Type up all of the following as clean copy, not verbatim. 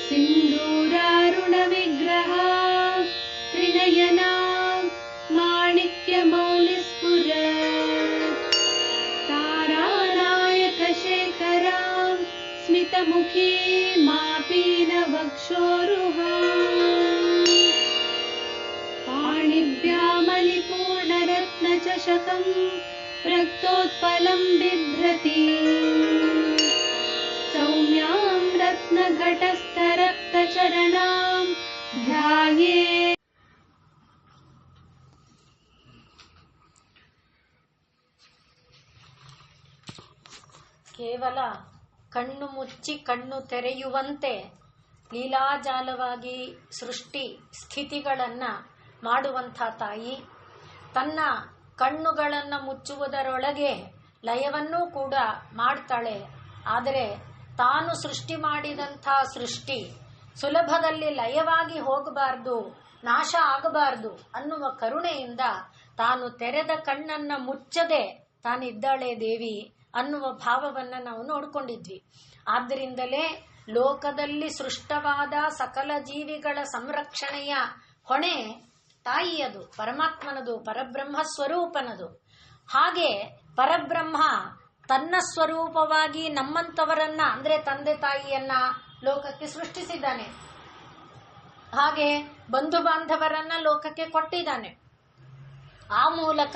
सिन्दूरारुणविग्रह त्रिनयना माणिक्यमौलिस्फुरत् तारानायकशेखरां स्मितमुखी मापीनवक्षोरुहाम् पाणिभ्यामलिपूर्णरत्नचषकं रक्तोत्पलं बिभ्रति सौम्यां रत्नघटस्थरक्तचरणां ध्यायेत्। ಕೇವಲ ಕಣ್ಣು ಮುಚ್ಚಿ ಕಣ್ಣು ತೆರೆಯುವಂತೆ ಲೀಲಾಜಾಲವಾಗಿ ಸೃಷ್ಟಿ ಸ್ಥಿತಿಗಳನ್ನು ಮಾಡುವಂಥ ತಾಯಿ ತನ್ನ ಕಣ್ಣುಗಳನ್ನು ಮುಚ್ಚುವುದರೊಳಗೆ ಲಯವನ್ನೂ ಕೂಡ ಮಾಡ್ತಾಳೆ. ಆದರೆ ತಾನು ಸೃಷ್ಟಿ ಮಾಡಿದಂಥ ಸೃಷ್ಟಿ ಸುಲಭದಲ್ಲಿ ಲಯವಾಗಿ ಹೋಗಬಾರ್ದು, ನಾಶ ಆಗಬಾರ್ದು ಅನ್ನುವ ಕರುಣೆಯಿಂದ ತಾನು ತೆರೆದ ಕಣ್ಣನ್ನು ಮುಚ್ಚದೆ ತಾನಿದ್ದಾಳೆ ದೇವಿ ಅನ್ನುವ ಭಾವವನ್ನು ನಾವು ನೋಡ್ಕೊಂಡಿದ್ವಿ. ಆದ್ದರಿಂದಲೇ ಲೋಕದಲ್ಲಿ ಸೃಷ್ಟವಾದ ಸಕಲ ಜೀವಿಗಳ ಸಂರಕ್ಷಣೆಯ ಹೊಣೆ ತಾಯಿಯದು, ಪರಮಾತ್ಮನದು, ಪರಬ್ರಹ್ಮ ಸ್ವರೂಪನದು. ಹಾಗೆ ಪರಬ್ರಹ್ಮ ತನ್ನ ಸ್ವರೂಪವಾಗಿ ನಮ್ಮಂಥವರನ್ನ ಅಂದ್ರೆ ತಂದೆ ತಾಯಿಯನ್ನ ಲೋಕಕ್ಕೆ ಸೃಷ್ಟಿಸಿದ್ದಾನೆ. ಹಾಗೆ ಬಂಧು ಬಾಂಧವರನ್ನ ಲೋಕಕ್ಕೆ ಕೊಟ್ಟಿದ್ದಾನೆ. ಆ ಮೂಲಕ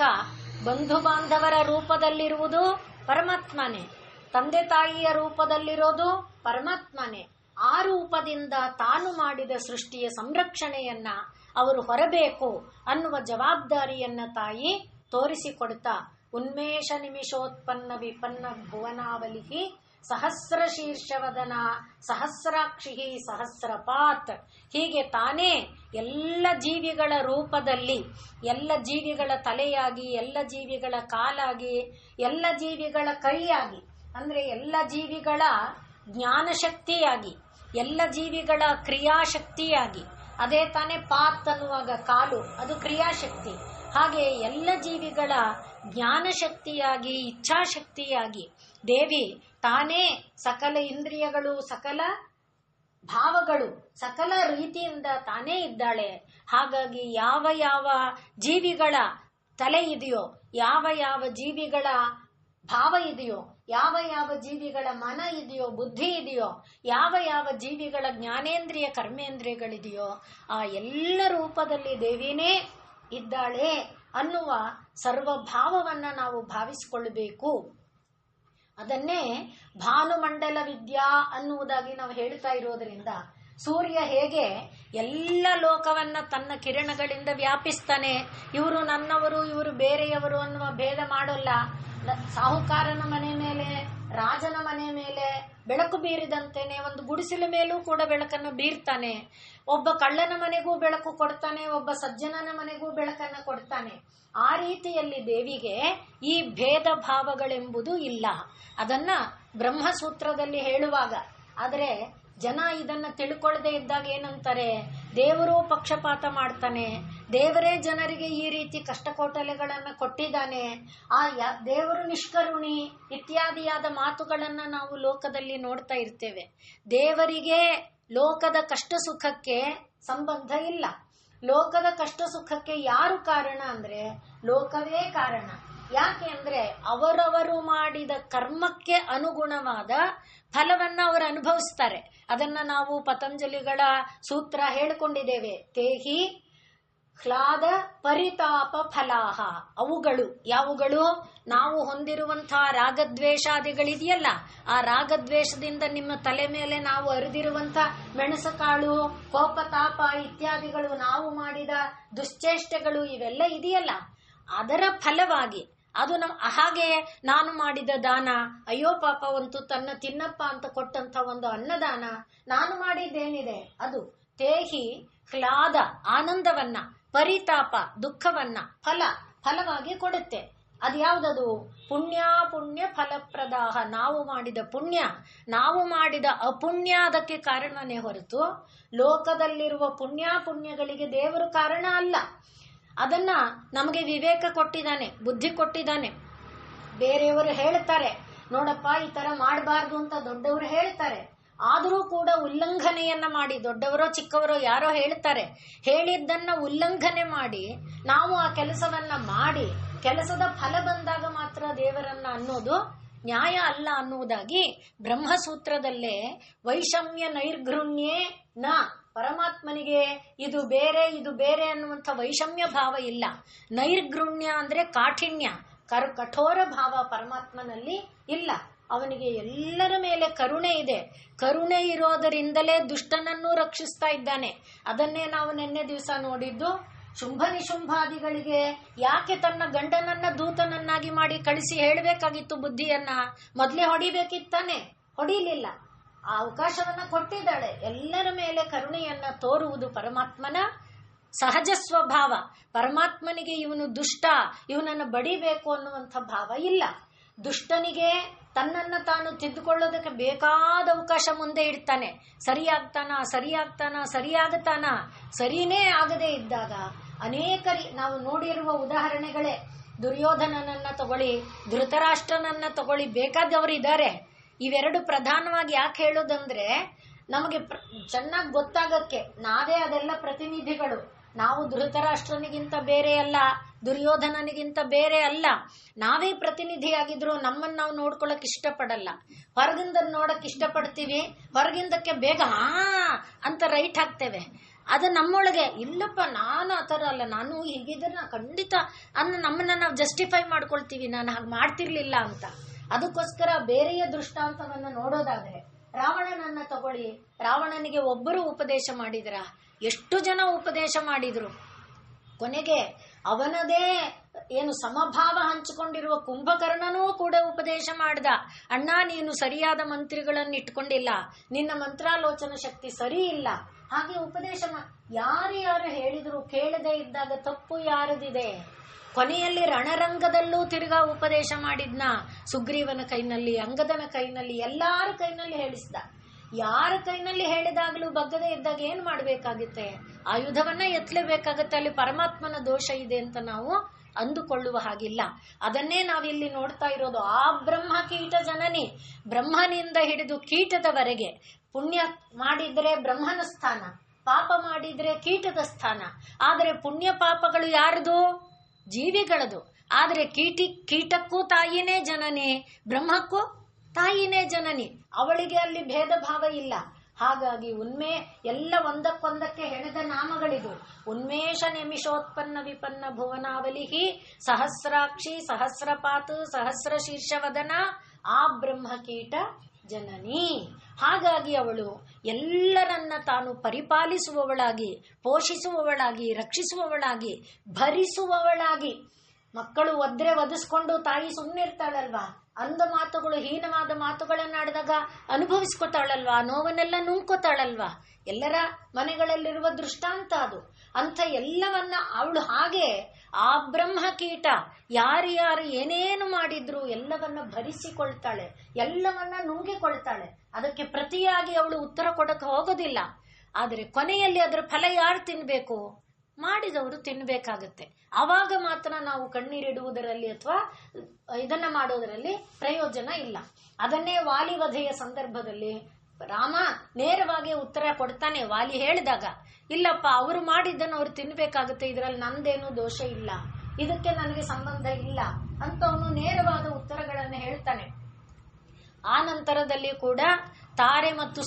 ಬಂಧು ಬಾಂಧವರ ರೂಪದಲ್ಲಿರುವುದು ಪರಮಾತ್ಮನೇ, ತಂದೆ ತಾಯಿಯ ರೂಪದಲ್ಲಿರೋದು ಪರಮಾತ್ಮನೇ. ಆ ರೂಪದಿಂದ ತಾನು ಮಾಡಿದ ಸೃಷ್ಟಿಯ ಸಂರಕ್ಷಣೆಯನ್ನ ಅವರು ಹೊರಬೇಕು ಅನ್ನುವ ಜವಾಬ್ದಾರಿಯನ್ನ ತಾಯಿ ತೋರಿಸಿಕೊಡ್ತಾ ಉನ್ಮೇಷ ನಿಮಿಷೋತ್ಪನ್ನ ವಿಪನ್ನ ಭುವನಾವಲಿ ಸಹಸ್ರ ಶೀರ್ಷವದನ ಸಹಸ್ರಾಕ್ಷಿ ಸಹಸ್ರಪಾತ್, ಹೀಗೆ ತಾನೇ ಎಲ್ಲ ಜೀವಿಗಳ ರೂಪದಲ್ಲಿ, ಎಲ್ಲ ಜೀವಿಗಳ ತಲೆಯಾಗಿ, ಎಲ್ಲ ಜೀವಿಗಳ ಕಾಲಾಗಿ, ಎಲ್ಲ ಜೀವಿಗಳ ಕೈಯಾಗಿ, ಅಂದ್ರೆ ಎಲ್ಲ ಜೀವಿಗಳ ಜ್ಞಾನಶಕ್ತಿಯಾಗಿ, ಎಲ್ಲ ಜೀವಿಗಳ ಕ್ರಿಯಾಶಕ್ತಿಯಾಗಿ, ಅದೇ ತಾನೇ ಪಾತ್ ಅನ್ನುವಾಗ ಕಾಲು, ಅದು ಕ್ರಿಯಾಶಕ್ತಿ. ಹಾಗೆ ಎಲ್ಲ ಜೀವಿಗಳ ಜ್ಞಾನಶಕ್ತಿಯಾಗಿ, ಇಚ್ಛಾಶಕ್ತಿಯಾಗಿ ದೇವಿ ತಾನೇ ಸಕಲ ಇಂದ್ರಿಯಗಳು, ಸಕಲ ಭಾವಗಳು, ಸಕಲ ರೀತಿಯಿಂದ ತಾನೇ ಇದ್ದಾಳೆ. ಹಾಗಾಗಿ ಯಾವ ಯಾವ ಜೀವಿಗಳ ತಲೆ ಇದೆಯೋ, ಯಾವ ಯಾವ ಜೀವಿಗಳ ಭಾವ ಇದೆಯೋ, ಯಾವ ಯಾವ ಜೀವಿಗಳ ಮನ ಇದೆಯೋ, ಬುದ್ಧಿ ಇದೆಯೋ, ಯಾವ ಯಾವ ಜೀವಿಗಳ ಜ್ಞಾನೇಂದ್ರಿಯ ಕರ್ಮೇಂದ್ರಿಯಗಳಿದೆಯೋ ಆ ಎಲ್ಲ ರೂಪದಲ್ಲಿ ದೇವಿನೇ ಇದ್ದಾಳೆ ಅನ್ನುವ ಸರ್ವಭಾವವನ್ನು ನಾವು ಭಾವಿಸಿಕೊಳ್ಳಬೇಕು. ಅದನ್ನೇ ಭಾನುಮಂಡಲ ವಿದ್ಯಾ ಅನ್ನುವುದಾಗಿ ನಾವು ಹೇಳ್ತಾ ಇರೋದ್ರಿಂದ ಸೂರ್ಯ ಹೇಗೆ ಎಲ್ಲ ಲೋಕವನ್ನ ತನ್ನ ಕಿರಣಗಳಿಂದ ವ್ಯಾಪಿಸ್ತಾನೆ, ಇವರು ನನ್ನವರು ಇವರು ಬೇರೆಯವರು ಅನ್ನುವ ಭೇದ ಮಾಡೋಲ್ಲ. ಸಾಹುಕಾರನ ಮನೆ ಮೇಲೆ, ರಾಜನ ಮನೆ ಮೇಲೆ ಬೆಳಕು ಬೀರಿದಂತೆಯೇ ಒಂದು ಗುಡಿಸಲ ಮೇಲೂ ಕೂಡ ಬೆಳಕನ್ನು ಬೀರ್ತಾನೆ. ಒಬ್ಬ ಕಳ್ಳನ ಮನೆಗೂ ಬೆಳಕು ಕೊಡ್ತಾನೆ, ಒಬ್ಬ ಸಜ್ಜನನ ಮನೆಗೂ ಬೆಳಕನ್ನು ಕೊಡ್ತಾನೆ. ಆ ರೀತಿಯಲ್ಲಿ ದೇವಿಗೆ ಈ ಭೇದ ಭಾವಗಳೆಂಬುದು ಇಲ್ಲ. ಅದನ್ನ ಬ್ರಹ್ಮಸೂತ್ರದಲ್ಲಿ ಹೇಳುವಾಗ, ಆದರೆ ಜನ ಇದನ್ನ ತಿಳ್ಕೊಳ್ಳದೆ ಇದ್ದಾಗ ಏನಂತಾರೆ, ದೇವರು ಪಕ್ಷಪಾತ ಮಾಡ್ತಾನೆ, ದೇವರೇ ಜನರಿಗೆ ಈ ರೀತಿ ಕಷ್ಟಕೋಟಲೆಗಳನ್ನ ಕೊಟ್ಟಿದ್ದಾನೆ, ಆ ದೇವರು ನಿಷ್ಕರುಣಿ ಇತ್ಯಾದಿಯಾದ ಮಾತುಗಳನ್ನ ನಾವು ಲೋಕದಲ್ಲಿ ನೋಡ್ತಾ ಇರ್ತೇವೆ. ದೇವರಿಗೆ ಲೋಕದ ಕಷ್ಟ ಸುಖಕ್ಕೆ ಸಂಬಂಧ ಇಲ್ಲ. ಲೋಕದ ಕಷ್ಟ ಸುಖಕ್ಕೆ ಯಾರು ಕಾರಣ ಅಂದ್ರೆ ಲೋಕವೇ ಕಾರಣ. ಯಾಕೆ ಅಂದ್ರೆ ಅವರವರು ಮಾಡಿದ ಕರ್ಮಕ್ಕೆ ಅನುಗುಣವಾದ ಫಲವನ್ನ ಅವರು ಅನುಭವಿಸ್ತಾರೆ. ಅದನ್ನ ನಾವು ಪತಂಜಲಿಗಳ ಸೂತ್ರ ಹೇಳಿಕೊಂಡಿದ್ದೇವೆ. ತೇಹಿ ಹ್ಲಾದ ಪರಿತಾಪ ಫಲಾಹ. ಅವುಗಳು ಯಾವುಗಳು? ನಾವು ಹೊಂದಿರುವಂತಹ ರಾಗದ್ವೇಷಾದಿಗಳಿದೆಯಲ್ಲ, ಆ ರಾಗದ್ವೇಷದಿಂದ ನಿಮ್ಮ ತಲೆ ಮೇಲೆ ನಾವು ಅರಿದಿರುವಂತ ಮೆಣಸಕಾಳು, ಕೋಪತಾಪ ಇತ್ಯಾದಿಗಳು, ನಾವು ಮಾಡಿದ ದುಶ್ಚೇಷ್ಟೆಗಳು ಇವೆಲ್ಲ ಇದೆಯಲ್ಲ, ಅದರ ಫಲವಾಗಿ ಅದು ಹಾಗೆ ನಾನು ಮಾಡಿದ ದಾನ, ಅಯ್ಯೋ ಪಾಪ ಒಂದು ತನ್ನ ತಿನ್ನಪ್ಪ ಅಂತ ಕೊಟ್ಟಂತ ಒಂದು ಅನ್ನದಾನ, ನಾನು ಮಾಡಿದ್ದೇನಿದೆ ಅದು ತೇಹಿ ಹ್ಲಾದ ಆನಂದವನ್ನ, ಪರಿತಾಪ ದುಃಖವನ್ನ ಫಲವಾಗಿ ಕೊಡುತ್ತೆ. ಅದ್ಯಾವುದದು? ಪುಣ್ಯ ಫಲಪ್ರದಾಹ. ನಾವು ಮಾಡಿದ ಪುಣ್ಯ, ನಾವು ಮಾಡಿದ ಅಪುಣ್ಯ ಅದಕ್ಕೆ ಕಾರಣನೇ ಹೊರತು ಲೋಕದಲ್ಲಿರುವ ಪುಣ್ಯಗಳಿಗೆ ದೇವರು ಕಾರಣ ಅಲ್ಲ. ಅದನ್ನ ನಮಗೆ ವಿವೇಕ ಕೊಟ್ಟಿದ್ದಾನೆ, ಬುದ್ಧಿ ಕೊಟ್ಟಿದ್ದಾನೆ. ಬೇರೆಯವರು ಹೇಳ್ತಾರೆ ನೋಡಪ್ಪ ಈ ತರ ಮಾಡಬಾರ್ದು ಅಂತ ದೊಡ್ಡವರು ಹೇಳ್ತಾರೆ, ಆದರೂ ಕೂಡ ಉಲ್ಲಂಘನೆಯನ್ನ ಮಾಡಿ, ದೊಡ್ಡವರೋ ಚಿಕ್ಕವರೋ ಯಾರೋ ಹೇಳ್ತಾರೆ, ಹೇಳಿದ್ದನ್ನ ಉಲ್ಲಂಘನೆ ಮಾಡಿ ನಾವು ಆ ಕೆಲಸವನ್ನ ಮಾಡಿ ಕೆಲಸದ ಫಲ ಬಂದಾಗ ಮಾತ್ರ ದೇವರನ್ನ ಅನ್ನೋದು ನ್ಯಾಯ ಅಲ್ಲ ಅನ್ನುವುದಾಗಿ ಬ್ರಹ್ಮಸೂತ್ರದಲ್ಲೇ ವೈಷಮ್ಯ ನೈರ್ಘೃಣ್ಯೇ ನ, ಪರಮಾತ್ಮನಿಗೆ ಇದು ಬೇರೆ ಅನ್ನುವಂಥ ವೈಷಮ್ಯ ಭಾವ ಇಲ್ಲ. ನೈರ್ಘೃಣ್ಯ ಅಂದ್ರೆ ಕಾಠಿಣ್ಯ, ಕಠೋರ ಭಾವ ಪರಮಾತ್ಮನಲ್ಲಿ ಇಲ್ಲ. ಅವನಿಗೆ ಎಲ್ಲರ ಮೇಲೆ ಕರುಣೆ ಇದೆ. ಕರುಣೆ ಇರೋದರಿಂದಲೇ ದುಷ್ಟನನ್ನು ರಕ್ಷಿಸ್ತಾ ಇದ್ದಾನೆ. ಅದನ್ನೇ ನಾವು ನಿನ್ನೆ ದಿವಸ ನೋಡಿದ್ದು. ಶುಂಭ ನಿಶುಂಭಾದಿಗಳಿಗೆ ಯಾಕೆ ತನ್ನ ಗಂಡನನ್ನ ದೂತನನ್ನಾಗಿ ಮಾಡಿ ಕಳಿಸಿ ಹೇಳಬೇಕಾಗಿತ್ತು ಬುದ್ಧಿಯನ್ನ? ಮೊದಲೇ ಹೊಡಿಬೇಕಿತ್ತಾನೆ, ಹೊಡಿಲಿಲ್ಲ. ಆ ಅವಕಾಶವನ್ನ ಕೊಟ್ಟಿದ್ದಾಳೆ. ಎಲ್ಲರ ಮೇಲೆ ಕರುಣೆಯನ್ನ ತೋರುವುದು ಪರಮಾತ್ಮನ ಸಹಜ ಸ್ವಭಾವ. ಪರಮಾತ್ಮನಿಗೆ ಇವನು ದುಷ್ಟ, ಇವನನ್ನು ಬಡಿಬೇಕು ಅನ್ನುವಂಥ ಭಾವ ಇಲ್ಲ. ದುಷ್ಟನಿಗೆ ತನ್ನನ್ನ ತಾನು ತಿದ್ದುಕೊಳ್ಳೋದಕ್ಕೆ ಬೇಕಾದ ಅವಕಾಶ ಮುಂದೆ ಇಡ್ತಾನೆ. ಸರಿಯಾಗುತ್ತಾನ, ಸರಿನೇ ಆಗದೆ ಇದ್ದಾಗ ಅನೇಕ ನಾವು ನೋಡಿರುವ ಉದಾಹರಣೆಗಳೇ. ದುರ್ಯೋಧನನನ್ನ ತಗೊಳ್ಳಿ, ಧೃತರಾಷ್ಟ್ರನನ್ನ ತಗೊಳ್ಳಿ, ಬೇಕಾದವರು ಇದ್ದಾರೆ. ಇವೆರಡು ಪ್ರಧಾನವಾಗಿ ಯಾಕೆ ಹೇಳೋದಂದ್ರೆ ನಮಗೆ ಚೆನ್ನಾಗಿ ಗೊತ್ತಾಗಕ್ಕೆ. ನಾವೇ ಅದೆಲ್ಲ ಪ್ರತಿನಿಧಿಗಳು. ನಾವು ಧೃತರಾಷ್ಟ್ರನಿಗಿಂತ ಬೇರೆ ಅಲ್ಲ, ದುರ್ಯೋಧನನಿಗಿಂತ ಬೇರೆ ಅಲ್ಲ. ನಾವೇ ಪ್ರತಿನಿಧಿಯಾಗಿದ್ರು ನಮ್ಮನ್ನು ನಾವು ನೋಡ್ಕೊಳಕ್ ಇಷ್ಟಪಡಲ್ಲ. ಹೊರಗಿಂದ ನೋಡಕ್ ಇಷ್ಟಪಡ್ತೀವಿ, ಹೊರಗಿಂದಕ್ಕೆ ಬೇಗ ಅಂತ ರೈಟ್ ಹಾಕ್ತೇವೆ. ಅದು ನಮ್ಮೊಳಗೆ ಇಲ್ಲಪ್ಪ, ನಾನು ಆ ಥರ ಅಲ್ಲ, ನಾನು ಹೀಗಿದ್ರೆ ನಾ ಖಂಡಿತ ನಮ್ಮನ್ನ ನಾವು ಜಸ್ಟಿಫೈ ಮಾಡ್ಕೊಳ್ತೀವಿ, ನಾನು ಹಾಗೆ ಮಾಡ್ತಿರ್ಲಿಲ್ಲ ಅಂತ. ಅದಕ್ಕೋಸ್ಕರ ಬೇರೆಯ ದೃಷ್ಟಾಂತವನ್ನ ನೋಡೋದಾದ್ರೆ ರಾವಣನನ್ನ ತಗೊಳ್ಳಿ. ರಾವಣನಿಗೆ ಒಬ್ಬರು ಉಪದೇಶ ಮಾಡಿದ್ರ? ಎಷ್ಟು ಜನ ಉಪದೇಶ ಮಾಡಿದ್ರು? ಕೊನೆಗೆ ಅವನದೇ ಏನು ಸಮಭಾವ ಹಂಚಿಕೊಂಡಿರುವ ಕುಂಭಕರ್ಣನೂ ಕೂಡ ಉಪದೇಶ ಮಾಡ್ದ. ಅಣ್ಣ, ನೀನು ಸರಿಯಾದ ಮಂತ್ರಿಗಳನ್ನು ಇಟ್ಕೊಂಡಿಲ್ಲ, ನಿನ್ನ ಮಂತ್ರಾಲೋಚನ ಶಕ್ತಿ ಸರಿ ಇಲ್ಲ. ಹಾಗೆ ಉಪದೇಶ ಯಾರು ಹೇಳಿದ್ರು ಕೇಳದೆ ಇದ್ದಾಗ ತಪ್ಪು ಯಾರದಿದೆ? ಕೊನೆಯಲ್ಲಿ ರಣರಂಗದಲ್ಲೂ ತಿರುಗಾ ಉಪದೇಶ ಮಾಡಿದ್ನ. ಸುಗ್ರೀವನ ಕೈನಲ್ಲಿ, ಅಂಗದನ ಕೈನಲ್ಲಿ, ಎಲ್ಲಾರ ಕೈನಲ್ಲಿ ಹೇಳಿಸ್ದ. ಯಾರ ಕೈನಲ್ಲಿ ಹೇಳಿದಾಗಲೂ ಬಗ್ಗದೆ ಇದ್ದಾಗ ಏನ್ ಮಾಡ್ಬೇಕಾಗುತ್ತೆ? ಆಯುಧವನ್ನ ಎತ್ತಲೇಬೇಕಾಗತ್ತೆ. ಅಲ್ಲಿ ಪರಮಾತ್ಮನ ದೋಷ ಇದೆ ಅಂತ ನಾವು ಅಂದುಕೊಳ್ಳುವ ಹಾಗಿಲ್ಲ. ಅದನ್ನೇ ನಾವಿಲ್ಲಿ ನೋಡ್ತಾ ಇರೋದು. ಆ ಬ್ರಹ್ಮ ಕೀಟ ಜನನಿ, ಬ್ರಹ್ಮನಿಂದ ಹಿಡಿದು ಕೀಟದವರೆಗೆ. ಪುಣ್ಯ ಮಾಡಿದ್ರೆ ಬ್ರಹ್ಮನ ಸ್ಥಾನ, ಪಾಪ ಮಾಡಿದ್ರೆ ಕೀಟದ ಸ್ಥಾನ. ಆದರೆ ಪುಣ್ಯ ಪಾಪಗಳು ಯಾರದು? ಜೀವಿಗಳದು. ಆದರೆ ಕೀಟಕ್ಕೂ ತಾಯಿನೇ ಜನನಿ, ಬ್ರಹ್ಮಕ್ಕೂ ತಾಯಿನೇ ಜನನಿ. ಅವಳಿಗೆ ಅಲ್ಲಿ ಭೇದ ಭಾವ ಇಲ್ಲ. ಹಾಗಾಗಿ ಎಲ್ಲ ಒಂದಕ್ಕೊಂದಕ್ಕೆ ಹೆಣೆದ ನಾಮಗಳಿದು. ಉನ್ಮೇಷ ನಿಮಿಷೋತ್ಪನ್ನ ವಿಪನ್ನ ಭುವನಾವಲಿಹಿ ಸಹಸ್ರಾಕ್ಷಿ ಸಹಸ್ರಪಾತು ಸಹಸ್ರ ಶೀರ್ಷವದನ ಆ ಬ್ರಹ್ಮಕೀಟ ಜನನಿ. ಹಾಗಾಗಿ ಅವಳು ಎಲ್ಲರನ್ನ ತಾನು ಪರಿಪಾಲಿಸುವವಳಾಗಿ, ಪೋಷಿಸುವವಳಾಗಿ, ರಕ್ಷಿಸುವವಳಾಗಿ, ಭರಿಸುವವಳಾಗಿ. ಮಕ್ಕಳು ಒದ್ರೆ ಒದಿಸ್ಕೊಂಡು ತಾಯಿ ಸುಮ್ಮನಿರ್ತಾಳಲ್ವಾ? ಅಂದ ಮಾತುಗಳು, ಹೀನವಾದ ಮಾತುಗಳನ್ನಾಡಿದಾಗ ಅನುಭವಿಸ್ಕೊತಾಳಲ್ವಾ? ನೋವನ್ನೆಲ್ಲ ನುಂಗ್ಕೋತಾಳಲ್ವಾ? ಎಲ್ಲರ ಮನೆಗಳಲ್ಲಿರುವ ದೃಷ್ಟಾಂತ ಅದು. ಅಂಥ ಎಲ್ಲವನ್ನ ಅವಳು ಹಾಗೆ ಆ ಬ್ರಹ್ಮಕೀಟ ಯಾರ್ಯಾರು ಏನೇನು ಮಾಡಿದ್ರು ಎಲ್ಲವನ್ನ ಭರಿಸಿಕೊಳ್ತಾಳೆ, ಎಲ್ಲವನ್ನ ನುಂಗಿಕೊಳ್ತಾಳೆ. ಅದಕ್ಕೆ ಪ್ರತಿಯಾಗಿ ಅವಳು ಉತ್ತರ ಕೊಡಕ್ಕೆ ಹೋಗೋದಿಲ್ಲ. ಆದರೆ ಕೊನೆಯಲ್ಲಿ ಅದರ ಫಲ ಯಾರು ತಿನ್ಬೇಕು? ಮಾಡಿದವರು ತಿನ್ಬೇಕಾಗತ್ತೆ. ಆವಾಗ ಮಾತ್ರ ನಾವು ಕಣ್ಣೀರಿಡುವುದರಲ್ಲಿ ಅಥವಾ ಇದನ್ನ ಮಾಡೋದರಲ್ಲಿ ಪ್ರಯೋಜನ ಇಲ್ಲ. ಅದನ್ನೇ ವಾಲಿ ವಧೆಯ ಸಂದರ್ಭದಲ್ಲಿ ರಾಮ ನೇರವಾಗಿ ಉತ್ತರ ಕೊಡ್ತಾನೆ. ವಾಲಿ ಹೇಳಿದಾಗ, ಇಲ್ಲಪ್ಪ, ಅವರು ಮಾಡಿದ್ದನ್ನು ಅವ್ರು ತಿನ್ಬೇಕಾಗುತ್ತೆ, ಇದರಲ್ಲಿ ನಂದೇನು ದೋಷ ಇಲ್ಲ, ಇದಕ್ಕೆ ನನಗೆ ಸಂಬಂಧ ಇಲ್ಲ ಅಂತ ಅವನು ನೇರವಾದ ಉತ್ತರಗಳನ್ನು ಹೇಳ್ತಾನೆ. ಆ ನಂತರದಲ್ಲಿ ಕೂಡ ತಾರೆ ಮತ್ತು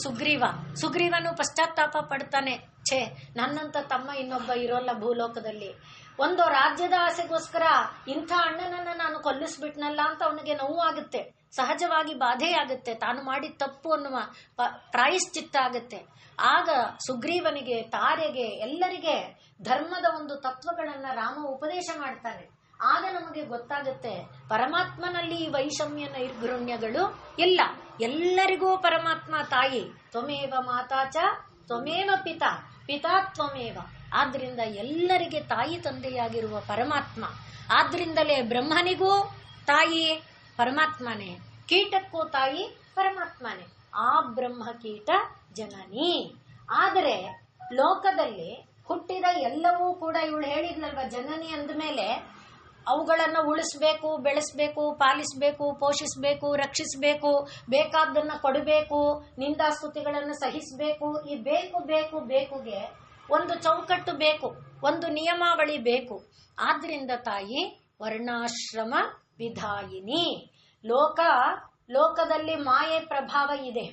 ಸುಗ್ರೀವನು ಪಶ್ಚಾತ್ತಾಪ ಪಡ್ತಾನೆ. ಛೇ, ನನ್ನಂತ ತಮ್ಮ ಇನ್ನೊಬ್ಬ ಇರೋಲ್ಲ ಭೂಲೋಕದಲ್ಲಿ. ಒಂದು ರಾಜ್ಯದ ಆಸೆಗೋಸ್ಕರ ಇಂಥ ಅಣ್ಣನನ್ನ ನಾನು ಕೊಲ್ಲಿಸ್ಬಿಟ್ನಲ್ಲ ಅಂತ ಅವನಿಗೆ ನೋವಾಗುತ್ತೆ. ಸಹಜವಾಗಿ ಬಾಧೆಯಾಗುತ್ತೆ. ತಾನು ಮಾಡಿದ ತಪ್ಪು ಅನ್ನುವ ಪ್ರಾಯಶ್ಚಿತ್ತ ಆಗುತ್ತೆ. ಆಗ ಸುಗ್ರೀವನಿಗೆ, ತಾರೆಗೆ, ಎಲ್ಲರಿಗೆ ಧರ್ಮದ ಒಂದು ತತ್ವಗಳನ್ನ ರಾಮ ಉಪದೇಶ ಮಾಡ್ತಾನೆ. ಆಗ ನಮಗೆ ಗೊತ್ತಾಗುತ್ತೆ ಪರಮಾತ್ಮನಲ್ಲಿ ಈ ವೈಷಮ್ಯ ನೈರ್ಘೃಣ್ಯಗಳು ಇಲ್ಲ. ಎಲ್ಲರಿಗೂ ಪರಮಾತ್ಮ ತಾಯಿ. ತ್ವಮೇವ ಮಾತಾಚ ತ್ವಮೇವ ಪಿತಾ ಪಿತಾ ತ್ವಮೇವ. ಆದ್ರಿಂದ ಎಲ್ಲರಿಗೆ ತಾಯಿ ತಂದೆಯಾಗಿರುವ ಪರಮಾತ್ಮ. ಆದ್ರಿಂದಲೇ ಬ್ರಹ್ಮನಿಗೂ ತಾಯಿ ಪರಮಾತ್ಮನೇ, ಕೀಟಕ್ಕೂ ತಾಯಿ ಪರಮಾತ್ಮನೇ. ಆ ಬ್ರಹ್ಮ ಕೀಟ ಜನನಿ. ಆದರೆ ಲೋಕದಲ್ಲಿ ಹುಟ್ಟಿದ ಎಲ್ಲವೂ ಕೂಡ, ಇವಳು ಹೇಳಿದ್ನಲ್ವ ಜನನಿ ಅಂದ ಮೇಲೆ ಅವುಗಳನ್ನು ಉಳಿಸ್ಬೇಕು, ಬೆಳೆಸಬೇಕು, ಪಾಲಿಸಬೇಕು, ಪೋಷಿಸಬೇಕು, ರಕ್ಷಿಸಬೇಕು, ಬೇಕಾದ್ದನ್ನ ಕೊಡಬೇಕು, ನಿಂದಾಸ್ತುತಿಗಳನ್ನು ಸಹಿಸಬೇಕು. ಈ ಬೇಕು ಬೇಕು ಬೇಕುಗೆ ಒಂದು ಚೌಕಟ್ಟು ಬೇಕು, ಒಂದು ನಿಯಮಾವಳಿ ಬೇಕು. ಆದ್ರಿಂದ ತಾಯಿ ವರ್ಣಾಶ್ರಮ ವಿಧಾಯಿನಿ. ಲೋಕದಲ್ಲಿ ಮಾಯೆ ಪ್ರಭಾವ ಇದೆ.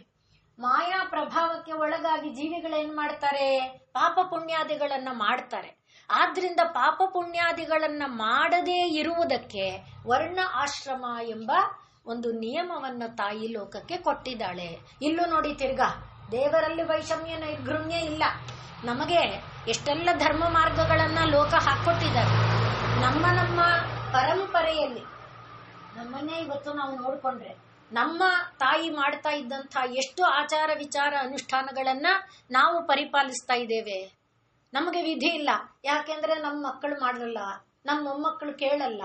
ಮಾಯಾ ಪ್ರಭಾವಕ್ಕೆ ಒಳಗಾಗಿ ಜೀವಿಗಳೇನ್ ಮಾಡ್ತಾರೆ? ಪಾಪ ಪುಣ್ಯಾದಿಗಳನ್ನ ಮಾಡ್ತಾರೆ. ಆದ್ರಿಂದ ಪಾಪ ಪುಣ್ಯಾದಿಗಳನ್ನ ಮಾಡದೇ ಇರುವುದಕ್ಕೆ ವರ್ಣ ಆಶ್ರಮ ಎಂಬ ಒಂದು ನಿಯಮವನ್ನು ತಾಯಿ ಲೋಕಕ್ಕೆ ಕೊಟ್ಟಿದ್ದಾಳೆ. ಇಲ್ಲೂ ನೋಡಿ, ತಿರ್ಗಾ ದೇವರಲ್ಲಿ ವೈಷಮ್ಯ ನೈರ್ಘೃಣ್ಯ ಇಲ್ಲ. ನಮಗೆ ಎಷ್ಟೆಲ್ಲ ಧರ್ಮ ಮಾರ್ಗಗಳನ್ನ ಲೋಕ ಹಾಕೊಟ್ಟಿದ್ದಾರೆ. ನಮ್ಮ ಪರಂಪರೆಯಲ್ಲಿ ನಮ್ಮನ್ನೇ ಇವತ್ತು ನಾವು ನೋಡ್ಕೊಂಡ್ರೆ ನಮ್ಮ ತಾಯಿ ಮಾಡ್ತಾ ಇದ್ದಂಥ ಎಷ್ಟು ಆಚಾರ ವಿಚಾರ ಅನುಷ್ಠಾನಗಳನ್ನ ನಾವು ಪರಿಪಾಲಿಸ್ತಾ ಇದ್ದೇವೆ. ನಮಗೆ ವಿಧಿ ಇಲ್ಲ, ಯಾಕೆಂದ್ರೆ ನಮ್ಮ ಮಕ್ಕಳು ಮಾಡಲ್ಲ, ನಮ್ಮ ಮೊಮ್ಮಕ್ಕಳು ಕೇಳಲ್ಲ.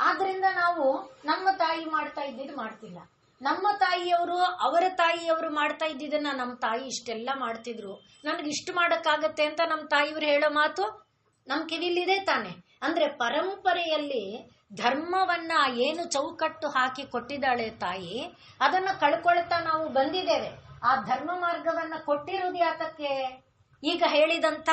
ಆದ್ರಿಂದ ನಾವು ನಮ್ಮ ತಾಯಿ ಮಾಡ್ತಾ ಇದ್ದಿದ್ದು ಮಾಡ್ತಿಲ್ಲ. ನಮ್ಮ ತಾಯಿಯವರು ಅವರ ತಾಯಿಯವರು ಮಾಡ್ತಾ ಇದ್ದಿದ್ದನ್ನ ನಮ್ಮ ತಾಯಿ ಇಷ್ಟೆಲ್ಲ ಮಾಡ್ತಿದ್ರು, ನನಗೆ ಇಷ್ಟು ಮಾಡಕ್ಕಾಗತ್ತೆ ಅಂತ ನಮ್ಮ ತಾಯಿಯವರು ಹೇಳೋ ಮಾತು ನಮ್ ಕಿವಿಲಿದೆ ತಾನೆ. ಅಂದ್ರೆ ಪರಂಪರೆಯಲ್ಲಿ ಧರ್ಮವನ್ನ ಏನು ಚೌಕಟ್ಟು ಹಾಕಿ ಕೊಟ್ಟಿದ್ದಾಳೆ ತಾಯಿ, ಅದನ್ನ ಕಳ್ಕೊಳ್ತಾ ನಾವು ಬಂದಿದ್ದೇವೆ. ಆ ಧರ್ಮ ಮಾರ್ಗವನ್ನ ಕೊಟ್ಟಿರುವುದು ಯಾತಕ್ಕೆ? ಈಗ ಹೇಳಿದಂತ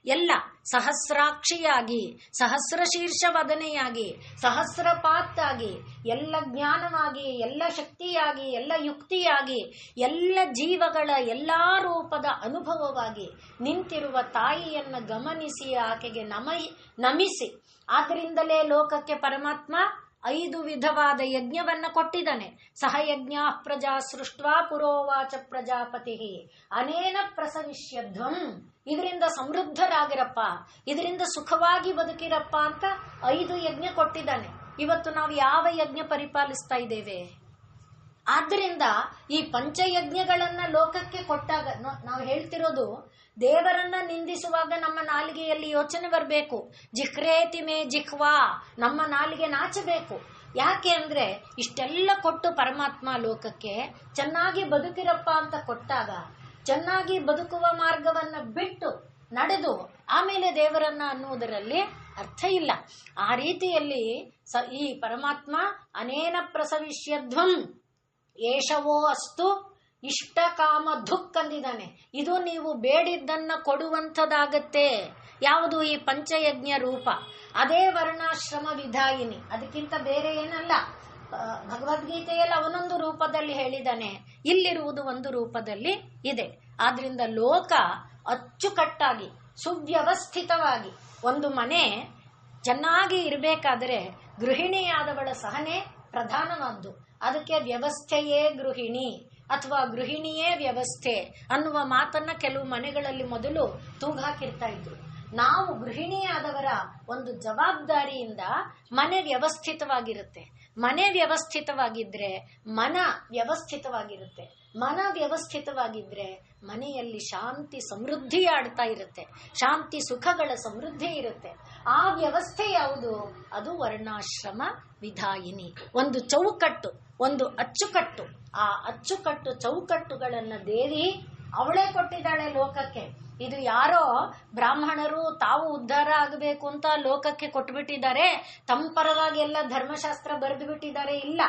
ಎಲ್ಲ ಸಹಸ್ರಾಕ್ಷಿಯಾಗಿ, ಸಹಸ್ರ ಶೀರ್ಷ ವದನೆಯಾಗಿ, ಸಹಸ್ರಪಾತಾಗಿ, ಎಲ್ಲ ಜ್ಞಾನವಾಗಿ, ಎಲ್ಲ ಶಕ್ತಿಯಾಗಿ, ಎಲ್ಲ ಯುಕ್ತಿಯಾಗಿ, ಎಲ್ಲ ಜೀವಗಳ ಎಲ್ಲಾ ರೂಪದ ಅನುಭವವಾಗಿ ನಿಂತಿರುವ ತಾಯಿಯನ್ನ ಗಮನಿಸಿ ಆಕೆಗೆ ನಮಿಸಿ. ಆದ್ದರಿಂದಲೇ ಲೋಕಕ್ಕೆ ಪರಮಾತ್ಮ 5 ವಿಧವಾದ ಯಜ್ಞವನ್ನ ಕೊಟ್ಟಿದ್ದಾನೆ. ಸಹಯಜ್ಞ ಪ್ರಜಾ ಸೃಷ್ಟ್ವಾ ಪುರೋವಾಚ ಪ್ರಜಾಪತಿ ಅನೇನ ಪ್ರಸವಿಷ್ಯಧ್ವಂ. ಇದರಿಂದ ಸಮೃದ್ಧರಾಗಿರಪ್ಪ, ಇದರಿಂದ ಸುಖವಾಗಿ ಬದುಕಿರಪ್ಪ ಅಂತ 5 ಯಜ್ಞ ಕೊಟ್ಟಿದ್ದಾನೆ. ಇವತ್ತು ನಾವು ಯಾವ ಯಜ್ಞ ಪರಿಪಾಲಿಸ್ತಾ ಇದ್ದೇವೆ? ಆದ್ರಿಂದ ಈ ಪಂಚಯಜ್ಞಗಳನ್ನ ಲೋಕಕ್ಕೆ ಕೊಟ್ಟಾಗ ನಾವು ಹೇಳ್ತಿರೋದು, ದೇವರನ್ನ ನಿಂದಿಸುವಾಗ ನಮ್ಮ ನಾಲಿಗೆಯಲ್ಲಿ ಯೋಚನೆ ಬರಬೇಕು. ಜಿಹ್ರೇತಿ ಮೇ ಜಿಹ್ವಾ, ನಮ್ಮ ನಾಲಿಗೆ ನಾಚಬೇಕು. ಯಾಕೆ ಅಂದ್ರೆ ಇಷ್ಟೆಲ್ಲ ಕೊಟ್ಟು ಪರಮಾತ್ಮ ಲೋಕಕ್ಕೆ ಚೆನ್ನಾಗಿ ಬದುಕಿರಪ್ಪ ಅಂತ ಕೊಟ್ಟಾಗ, ಚೆನ್ನಾಗಿ ಬದುಕುವ ಮಾರ್ಗವನ್ನ ಬಿಟ್ಟು ನಡೆದು ಆಮೇಲೆ ದೇವರನ್ನ ಅನ್ನುವುದರಲ್ಲಿ ಅರ್ಥ ಇಲ್ಲ. ಆ ರೀತಿಯಲ್ಲಿ ಈ ಪರಮಾತ್ಮ ಅನೇನ ಪ್ರಸವಿಷ್ಯಧ್ವಂ ಏಷವೋ ಅಸ್ತು ಇಷ್ಟ ಕಾಮ ಧುಕ್ ಅಂದಿದ್ದಾನೆ. ಇದು ನೀವು ಬೇಡಿದ್ದನ್ನ ಕೊಡುವಂಥದ್ದಾಗತ್ತೆ. ಯಾವುದು? ಈ ಪಂಚಯಜ್ಞ ರೂಪ. ಅದೇ ವರ್ಣಾಶ್ರಮ ವಿಧಾಯಿನಿ, ಅದಕ್ಕಿಂತ ಬೇರೆ ಏನಲ್ಲ. ಭಗವದ್ಗೀತೆಯಲ್ಲಿ ಅವನೊಂದು ರೂಪದಲ್ಲಿ ಹೇಳಿದ್ದಾನೆ, ಇಲ್ಲಿರುವುದು ಒಂದು ರೂಪದಲ್ಲಿ ಇದೆ. ಆದ್ರಿಂದ ಲೋಕ ಅಚ್ಚುಕಟ್ಟಾಗಿ ಸುವ್ಯವಸ್ಥಿತವಾಗಿ ಒಂದು ಮನೆ ಚೆನ್ನಾಗಿ ಇರಬೇಕಾದರೆ ಗೃಹಿಣಿಯಾದವಳ ಸಹನೆ ಪ್ರಧಾನವಾದ್ದು. ಅದಕ್ಕೆ ವ್ಯವಸ್ಥೆಯೇ ಗೃಹಿಣಿ ಅಥವಾ ಗೃಹಿಣಿಯೇ ವ್ಯವಸ್ಥೆ ಅನ್ನುವ ಮಾತನ್ನ ಕೆಲವು ಮನೆಗಳಲ್ಲಿ ಮೊದಲು ತೂಗಾಕಿರ್ತಾ ಇದ್ರು. ನಾವು ಗೃಹಿಣಿಯಾದವರ ಒಂದು ಜವಾಬ್ದಾರಿಯಿಂದ ಮನೆ ವ್ಯವಸ್ಥಿತವಾಗಿರುತ್ತೆ. ಮನೆ ವ್ಯವಸ್ಥಿತವಾಗಿದ್ರೆ ಮನ ವ್ಯವಸ್ಥಿತವಾಗಿರುತ್ತೆ. ಮನ ವ್ಯವಸ್ಥಿತವಾಗಿದ್ರೆ ಮನೆಯಲ್ಲಿ ಶಾಂತಿ ಸಮೃದ್ಧಿ ಆಡ್ತಾ ಇರುತ್ತೆ, ಶಾಂತಿ ಸುಖಗಳ ಸಮೃದ್ಧಿ ಇರುತ್ತೆ. ಆ ವ್ಯವಸ್ಥೆ ಯಾವುದು? ಅದು ವರ್ಣಾಶ್ರಮ ವಿಧಾಯಿನಿ. ಒಂದು ಚೌಕಟ್ಟು, ಒಂದು ಅಚ್ಚುಕಟ್ಟು. ಆ ಅಚ್ಚುಕಟ್ಟು ಚೌಕಟ್ಟುಗಳನ್ನ ದೇವಿ ಅವಳೇ ಕೊಟ್ಟಿದ್ದಾಳೆ ಲೋಕಕ್ಕೆ. ಇದು ಯಾರೋ ಬ್ರಾಹ್ಮಣರು ತಾವು ಉದ್ಧಾರ ಆಗಬೇಕು ಅಂತ ಲೋಕಕ್ಕೆ ಕೊಟ್ಬಿಟ್ಟಿದ್ದಾರೆ, ತಮ್ಮ ಪರವಾಗಿ ಎಲ್ಲ ಧರ್ಮಶಾಸ್ತ್ರ ಬರೆದು ಬಿಟ್ಟಿದ್ದಾರೆ. ಇಲ್ಲ,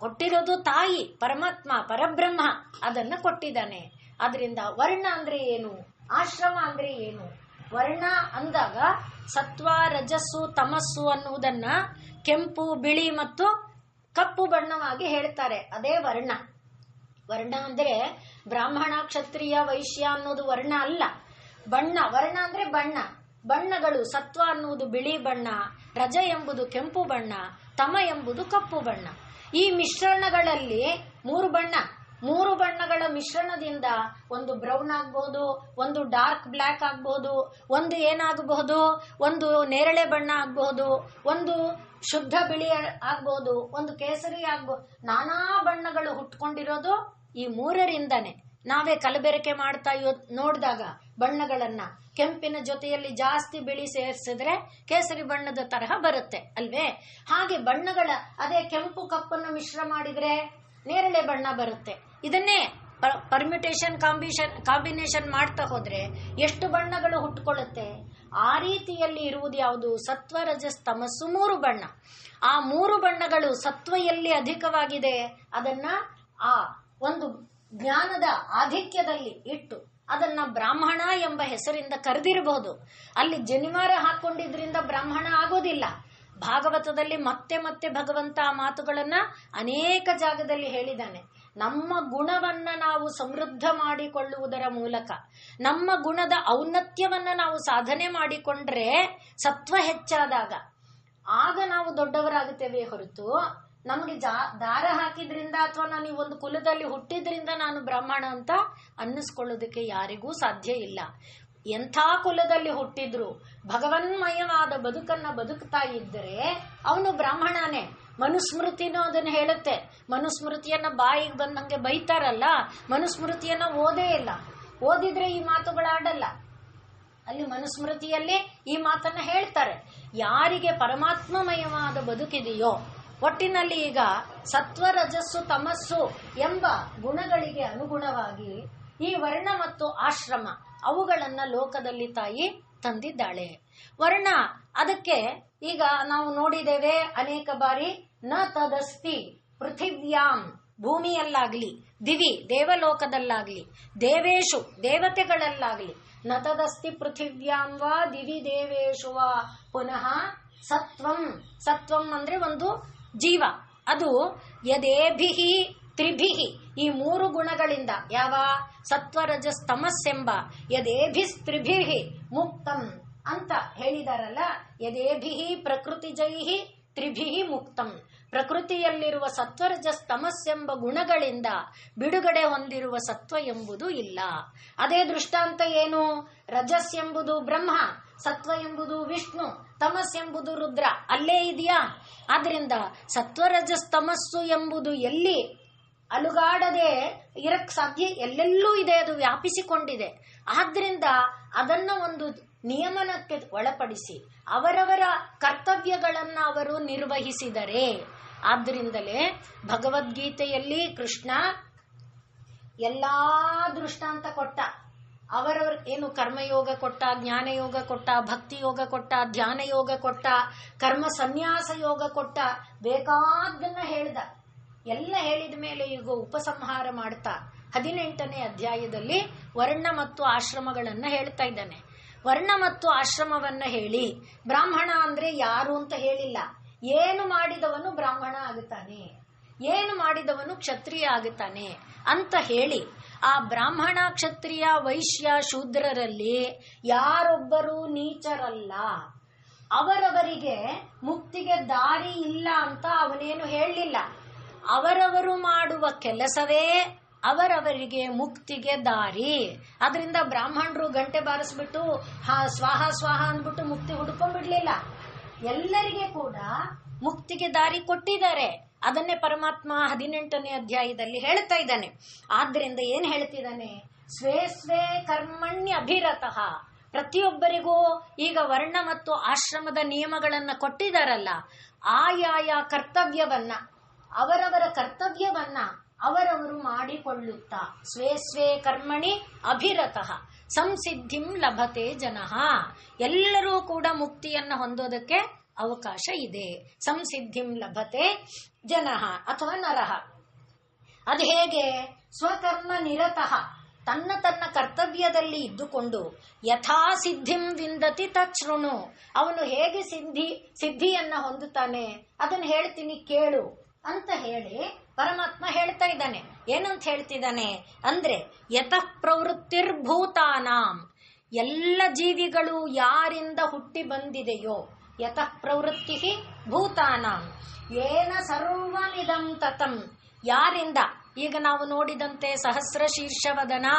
ಕೊಟ್ಟಿರೋದು ತಾಯಿ ಪರಮಾತ್ಮ ಪರಬ್ರಹ್ಮ, ಅದನ್ನ ಕೊಟ್ಟಿದ್ದಾನೆ. ಆದ್ರಿಂದ ವರ್ಣ ಅಂದ್ರೆ ಏನು, ಆಶ್ರಮ ಅಂದ್ರೆ ಏನು? ವರ್ಣ ಅಂದಾಗ ಸತ್ವ ರಜಸ್ಸು ತಮಸ್ಸು ಅನ್ನುವುದನ್ನ ಕೆಂಪು ಬಿಳಿ ಮತ್ತು ಕಪ್ಪು ಬಣ್ಣವಾಗಿ ಹೇಳ್ತಾರೆ. ಅದೇ ವರ್ಣ. ವರ್ಣ ಅಂದ್ರೆ ಬ್ರಾಹ್ಮಣ ಕ್ಷತ್ರಿಯ ವೈಶ್ಯ ಅನ್ನೋದು ವರ್ಣ ಅಲ್ಲ, ಬಣ್ಣ. ವರ್ಣ ಅಂದ್ರೆ ಬಣ್ಣ. ಬಣ್ಣಗಳು ಸತ್ವ ಅನ್ನುವುದು ಬಿಳಿ ಬಣ್ಣ, ರಜ ಎಂಬುದು ಕೆಂಪು ಬಣ್ಣ, ತಮ ಎಂಬುದು ಕಪ್ಪು ಬಣ್ಣ. ಈ ಮಿಶ್ರಣಗಳಲ್ಲಿ 3 ಬಣ್ಣ, 3 ಬಣ್ಣಗಳ ಮಿಶ್ರಣದಿಂದ ಒಂದು ಬ್ರೌನ್ ಆಗಬಹುದು, ಒಂದು ಡಾರ್ಕ್ ಬ್ಲ್ಯಾಕ್ ಆಗಬಹುದು, ಒಂದು ಏನಾಗಬಹುದು, ಒಂದು ನೇರಳೆ ಬಣ್ಣ ಆಗಬಹುದು, ಒಂದು ಶುದ್ಧ ಬಿಳಿ ಆಗಬಹುದು, ಒಂದು ಕೇಸರಿ ಆಗಬಹುದು. ನಾನಾ ಬಣ್ಣಗಳು ಹುಟ್ಕೊಂಡಿರೋದು ಈ 3ರಿಂದನೇ. ನಾವೇ ಕಲಬೆರಕೆ ಮಾಡ್ತಾ ನೋಡಿದಾಗ ಬಣ್ಣಗಳನ್ನ ಕೆಂಪಿನ ಜೊತೆಯಲ್ಲಿ ಜಾಸ್ತಿ ಬಿಳಿ ಸೇರಿಸಿದ್ರೆ ಕೇಸರಿ ಬಣ್ಣದ ತರಹ ಬರುತ್ತೆ ಅಲ್ವೇ? ಹಾಗೆ ಬಣ್ಣಗಳ ಅದೇ ಕೆಂಪು ಕಪ್ಪನ್ನು ಮಿಶ್ರ ಮಾಡಿದ್ರೆ ನೇರಳೆ ಬಣ್ಣ ಬರುತ್ತೆ. ಇದನ್ನೇ ಪರ್ಮ್ಯುಟೇಷನ್ ಕಾಂಬಿನೇಷನ್ ಮಾಡ್ತಾ ಹೋದ್ರೆ ಎಷ್ಟು ಬಣ್ಣಗಳು ಹುಟ್ಟುಕೊಳ್ಳುತ್ತೆ. ಆ ರೀತಿಯಲ್ಲಿ ಇರುವುದು ಯಾವುದು? ಸತ್ವ, ರಜಸ್, ತಮಸ್ಸು, 3 ಬಣ್ಣ. ಆ 3 ಬಣ್ಣಗಳು ಸತ್ವ ಎಲ್ಲಿ ಅಧಿಕವಾಗಿದೆ ಅದನ್ನ ಆ ಒಂದು ಜ್ಞಾನದ ಆಧಿಕ್ಯದಲ್ಲಿ ಇಟ್ಟು ಅದನ್ನ ಬ್ರಾಹ್ಮಣ ಎಂಬ ಹೆಸರಿಂದ ಕರೆದಿರಬಹುದು. ಅಲ್ಲಿ ಜನಿವಾರ ಹಾಕೊಂಡಿದ್ರಿಂದ ಬ್ರಾಹ್ಮಣ ಆಗೋದಿಲ್ಲ. ಭಾಗವತದಲ್ಲಿ ಮತ್ತೆ ಮತ್ತೆ ಭಗವಂತ ಆ ಮಾತುಗಳನ್ನ ಅನೇಕ ಜಾಗದಲ್ಲಿ ಹೇಳಿದ್ದಾನೆ. ನಮ್ಮ ಗುಣವನ್ನ ನಾವು ಸಮೃದ್ಧ ಮಾಡಿಕೊಳ್ಳುವುದರ ಮೂಲಕ, ನಮ್ಮ ಗುಣದ ಔನ್ನತ್ಯವನ್ನ ನಾವು ಸಾಧನೆ ಮಾಡಿಕೊಂಡ್ರೆ, ಸತ್ವ ಹೆಚ್ಚಾದಾಗ ಆಗ ನಾವು ದೊಡ್ಡವರಾಗುತ್ತೇವೆ ಹೊರತು ನಮಗೆ ದಾರ ಹಾಕಿದ್ರಿಂದ ಅಥವಾ ನಾನು ಈ ಒಂದು ಕುಲದಲ್ಲಿ ಹುಟ್ಟಿದ್ರಿಂದ ನಾನು ಬ್ರಾಹ್ಮಣ ಅಂತ ಅನ್ನಿಸ್ಕೊಳ್ಳೋದಕ್ಕೆ ಯಾರಿಗೂ ಸಾಧ್ಯ ಇಲ್ಲ. ಎಂಥ ಕುಲದಲ್ಲಿ ಹುಟ್ಟಿದ್ರು ಭಗವನ್ಮಯವಾದ ಬದುಕನ್ನ ಬದುಕ್ತಾ ಇದ್ದರೆ ಅವನು ಬ್ರಾಹ್ಮಣನೇ. ಮನುಸ್ಮೃತಿನೂ ಅದನ್ನ ಹೇಳುತ್ತೆ. ಮನುಸ್ಮೃತಿಯನ್ನ ಬಾಯಿಗೆ ಬಂದಂಗೆ ಬೈತಾರಲ್ಲ, ಮನುಸ್ಮೃತಿಯನ್ನ ಓದೇ ಇಲ್ಲ. ಓದಿದ್ರೆ ಈ ಮಾತುಗಳಾಡಲ್ಲ. ಅಲ್ಲಿ ಮನುಸ್ಮೃತಿಯಲ್ಲಿ ಈ ಮಾತನ್ನ ಹೇಳ್ತಾರೆ. ಯಾರಿಗೆ ಪರಮಾತ್ಮಮಯವಾದ ಬದುಕಿದೆಯೋ, ಒಟ್ಟಿನಲ್ಲಿ ಈಗ ಸತ್ವ, ರಜಸ್ಸು, ತಮಸ್ಸು ಎಂಬ ಗುಣಗಳಿಗೆ ಅನುಗುಣವಾಗಿ ಈ ವರ್ಣ ಮತ್ತು ಆಶ್ರಮ ಅವುಗಳನ್ನ ಲೋಕದಲ್ಲಿ ತಾಯಿ ತಂದಿದ್ದಾಳೆ. ವರ್ಣ ಅದಕ್ಕೆ ಈಗ ನಾವು ನೋಡಿದ್ದೇವೆ ಅನೇಕ ಬಾರಿ. ನ ತದಸ್ತಿ ಪೃಥಿವ್ಯಾಂ, ಭೂಮಿಯಲ್ಲಾಗ್ಲಿ, ದಿವಿ ದೇವಲೋಕದಲ್ಲಾಗ್ಲಿ, ದೇವೇಶು ದೇವತೆಗಳಲ್ಲಾಗ್ಲಿ, ನ ತದಸ್ತಿ ಪೃಥಿವ್ಯಾಂ ವಾ ದಿವಿ ದೇವೇಶು ವಾ ಪುನಃ ಸತ್ವಂ. ಸತ್ವಂ ಅಂದ್ರೆ ಒಂದು ಜೀವ. ಅದು ಯದೇಭಿಹಿ ತ್ರಿಭಿಹಿ, ಈ 3 ಗುಣಗಳಿಂದ, ಯಾವ ಸತ್ವ, ರಜಸ್, ತಮಸ್ಸೆಂಬ ಯದೇಭಿಸ್ತ್ರಿಭಿಹಿ ಮುಕ್ತಂ ಅಂತ ಹೇಳಿದಾರಲ್ಲ. ಯದೇಭಿಹಿ ಪ್ರಕೃತಿಜೈಹಿ ತ್ರಿಭಿಹಿ ಮುಕ್ತಂ. ಪ್ರಕೃತಿಯಲ್ಲಿರುವ ಸತ್ವ, ರಜಸ್, ತಮಸ್ಸೆಂಬ ಗುಣಗಳಿಂದ ಬಿಡುಗಡೆ ಹೊಂದಿರುವ ಸತ್ವ ಎಂಬುದು ಇಲ್ಲ. ಅದೇ ದೃಷ್ಟಾಂತ ಏನು? ರಜಸ್ ಎಂಬುದು ಬ್ರಹ್ಮ, ಸತ್ವ ಎಂಬುದು ವಿಷ್ಣು, ತಮಸ್ ಎಂಬುದು ರುದ್ರ. ಅಲ್ಲೇ ಇದೆಯಾ? ಆದ್ರಿಂದ ಸತ್ವ, ರಜಸ್, ತಮಸ್ಸು ಎಂಬುದು ಎಲ್ಲಿ ಅಲುಗಾಡದೆ ಇರಕ್ ಸಾಧ್ಯ? ಎಲ್ಲೆಲ್ಲೂ ಇದೆ, ಅದು ವ್ಯಾಪಿಸಿಕೊಂಡಿದೆ. ಆದ್ರಿಂದ ಅದನ್ನ ಒಂದು ನಿಯಮನಕ್ಕೆ ಒಳಪಡಿಸಿ ಅವರವರ ಕರ್ತವ್ಯಗಳನ್ನ ಅವರು ನಿರ್ವಹಿಸಿದರೆ, ಆದ್ರಿಂದಲೇ ಭಗವದ್ಗೀತೆಯಲ್ಲಿ ಕೃಷ್ಣ ಎಲ್ಲಾ ದೃಷ್ಟಾಂತ ಕೊಟ್ಟ. ಅವರವರ ಏನು ಕರ್ಮಯೋಗ ಕೊಟ್ಟ, ಜ್ಞಾನಯೋಗ ಕೊಟ್ಟ, ಭಕ್ತಿ ಯೋಗ ಕೊಟ್ಟ, ಧ್ಯಾನ ಯೋಗ ಕೊಟ್ಟ, ಕರ್ಮ ಸನ್ಯಾಸ ಯೋಗ ಕೊಟ್ಟ, ಬೇಕಾದನ್ನ ಹೇಳ್ದ. ಎಲ್ಲ ಹೇಳಿದ ಮೇಲೆ ಈಗ ಉಪಸಂಹಾರ ಮಾಡ್ತಾ 18ನೇ ಅಧ್ಯಾಯದಲ್ಲಿ ವರ್ಣ ಮತ್ತು ಆಶ್ರಮಗಳನ್ನ ಹೇಳ್ತಾ ಇದ್ದಾನೆ. ವರ್ಣ ಮತ್ತು ಆಶ್ರಮವನ್ನ ಹೇಳಿ ಬ್ರಾಹ್ಮಣ ಅಂದ್ರೆ ಯಾರು ಅಂತ ಹೇಳಿಲ್ಲ. ಏನು ಮಾಡಿದವನು ಬ್ರಾಹ್ಮಣ ಆಗುತ್ತಾನೆ, ಏನು ಮಾಡಿದವನು ಕ್ಷತ್ರಿಯ ಆಗುತ್ತಾನೆ ಅಂತ ಹೇಳಿ, ಆ ಬ್ರಾಹ್ಮಣ, ಕ್ಷತ್ರಿಯ, ವೈಶ್ಯ, ಶೂದ್ರರಲ್ಲಿ ಯಾರೊಬ್ಬರೂ ನೀಚರಲ್ಲ. ಅವರವರಿಗೆ ಮುಕ್ತಿಗೆ ದಾರಿ ಇಲ್ಲ ಅಂತ ಅವನೇನು ಹೇಳಲಿಲ್ಲ. ಅವರವರು ಮಾಡುವ ಕೆಲಸವೇ ಅವರವರಿಗೆ ಮುಕ್ತಿಗೆ ದಾರಿ. ಅದರಿಂದ ಬ್ರಾಹ್ಮಣರು ಗಂಟೆ ಬಾರಿಸ್ಬಿಟ್ಟು ಸ್ವಾಹ ಸ್ವಾಹ ಅಂದ್ಬಿಟ್ಟು ಮುಕ್ತಿ ಹುಡ್ಕೊಂಡ್ಬಿಡ್ಲಿಲ್ಲ. ಎಲ್ಲರಿಗೆ ಕೂಡ ಮುಕ್ತಿಗೆ ದಾರಿ ಕೊಟ್ಟಿದ್ದಾರೆ. ಅದನ್ನೇ ಪರಮಾತ್ಮ 18ನೇ ಅಧ್ಯಾಯದಲ್ಲಿ ಹೇಳ್ತಾ ಇದ್ದಾನೆ. ಆದ್ರಿಂದ ಏನ್ ಹೇಳ್ತಿದ್ದಾನೆ? ಸ್ವೇ ಸ್ವೇ ಕರ್ಮಣ್ಯ ಅಭಿರತಃ. ಪ್ರತಿಯೊಬ್ಬರಿಗೂ ಈಗ ವರ್ಣ ಮತ್ತು ಆಶ್ರಮದ ನಿಯಮಗಳನ್ನ ಕೊಟ್ಟಿದ್ದಾರಲ್ಲ, ಆಯಾಯ ಕರ್ತವ್ಯವನ್ನ, ಅವರವರ ಕರ್ತವ್ಯವನ್ನ ಅವರವರು ಮಾಡಿಕೊಳ್ಳುತ್ತಾ ಸ್ವೇ ಸ್ವೇ ಕರ್ಮಣಿ ಅಭಿರತಃ ಸಂಸಿದ್ಧಿಂ ಲಭತೆ ಜನಃ. ಎಲ್ಲರೂ ಕೂಡ ಮುಕ್ತಿಯನ್ನ ಹೊಂದೋದಕ್ಕೆ ಅವಕಾಶ ಇದೆ. ಸಂಸಿದ್ಧಿಂ ಲಭತೆ ಜನಃ ಅಥವಾ ನರಃ. ಅದು ಹೇಗೆ? ಸ್ವಕರ್ಮ ನಿರತಃ, ತನ್ನ ಕರ್ತವ್ಯದಲ್ಲಿ ಇದ್ದುಕೊಂಡು ಯಥಾ ಸಿದ್ಧಿಂ ವಿಂದತಿ ತಚ್ಛೃಣು. ಅವನು ಹೇಗೆ ಸಿದ್ಧಿಯನ್ನ ಹೊಂದುತ್ತಾನೆ ಅದನ್ನು ಹೇಳ್ತೀನಿ ಕೇಳು ಅಂತ ಹೇಳಿ ಪರಮಾತ್ಮ ಹೇಳ್ತಾ ಇದ್ದಾನೆ. ಏನಂತ ಹೇಳ್ತಿದ್ದಾನೆ ಅಂದ್ರೆ, ಯತಃ ಪ್ರವೃತ್ತಿರ್ಭೂತಾನಾಂ, ಎಲ್ಲ ಜೀವಿಗಳು ಯಾರಿಂದ ಹುಟ್ಟಿ ಬಂದಿದೆಯೋ, ಯತಃ ಪ್ರವೃತ್ತಿ ಭೂತಾನಾಂ ಏನ ಸರ್ವಮಿದಂ ತತಂ, ಯಾರಿಂದ ಈಗ ನಾವು ನೋಡಿದಂತೆ ಸಹಸ್ರ ಶೀರ್ಷವದನ,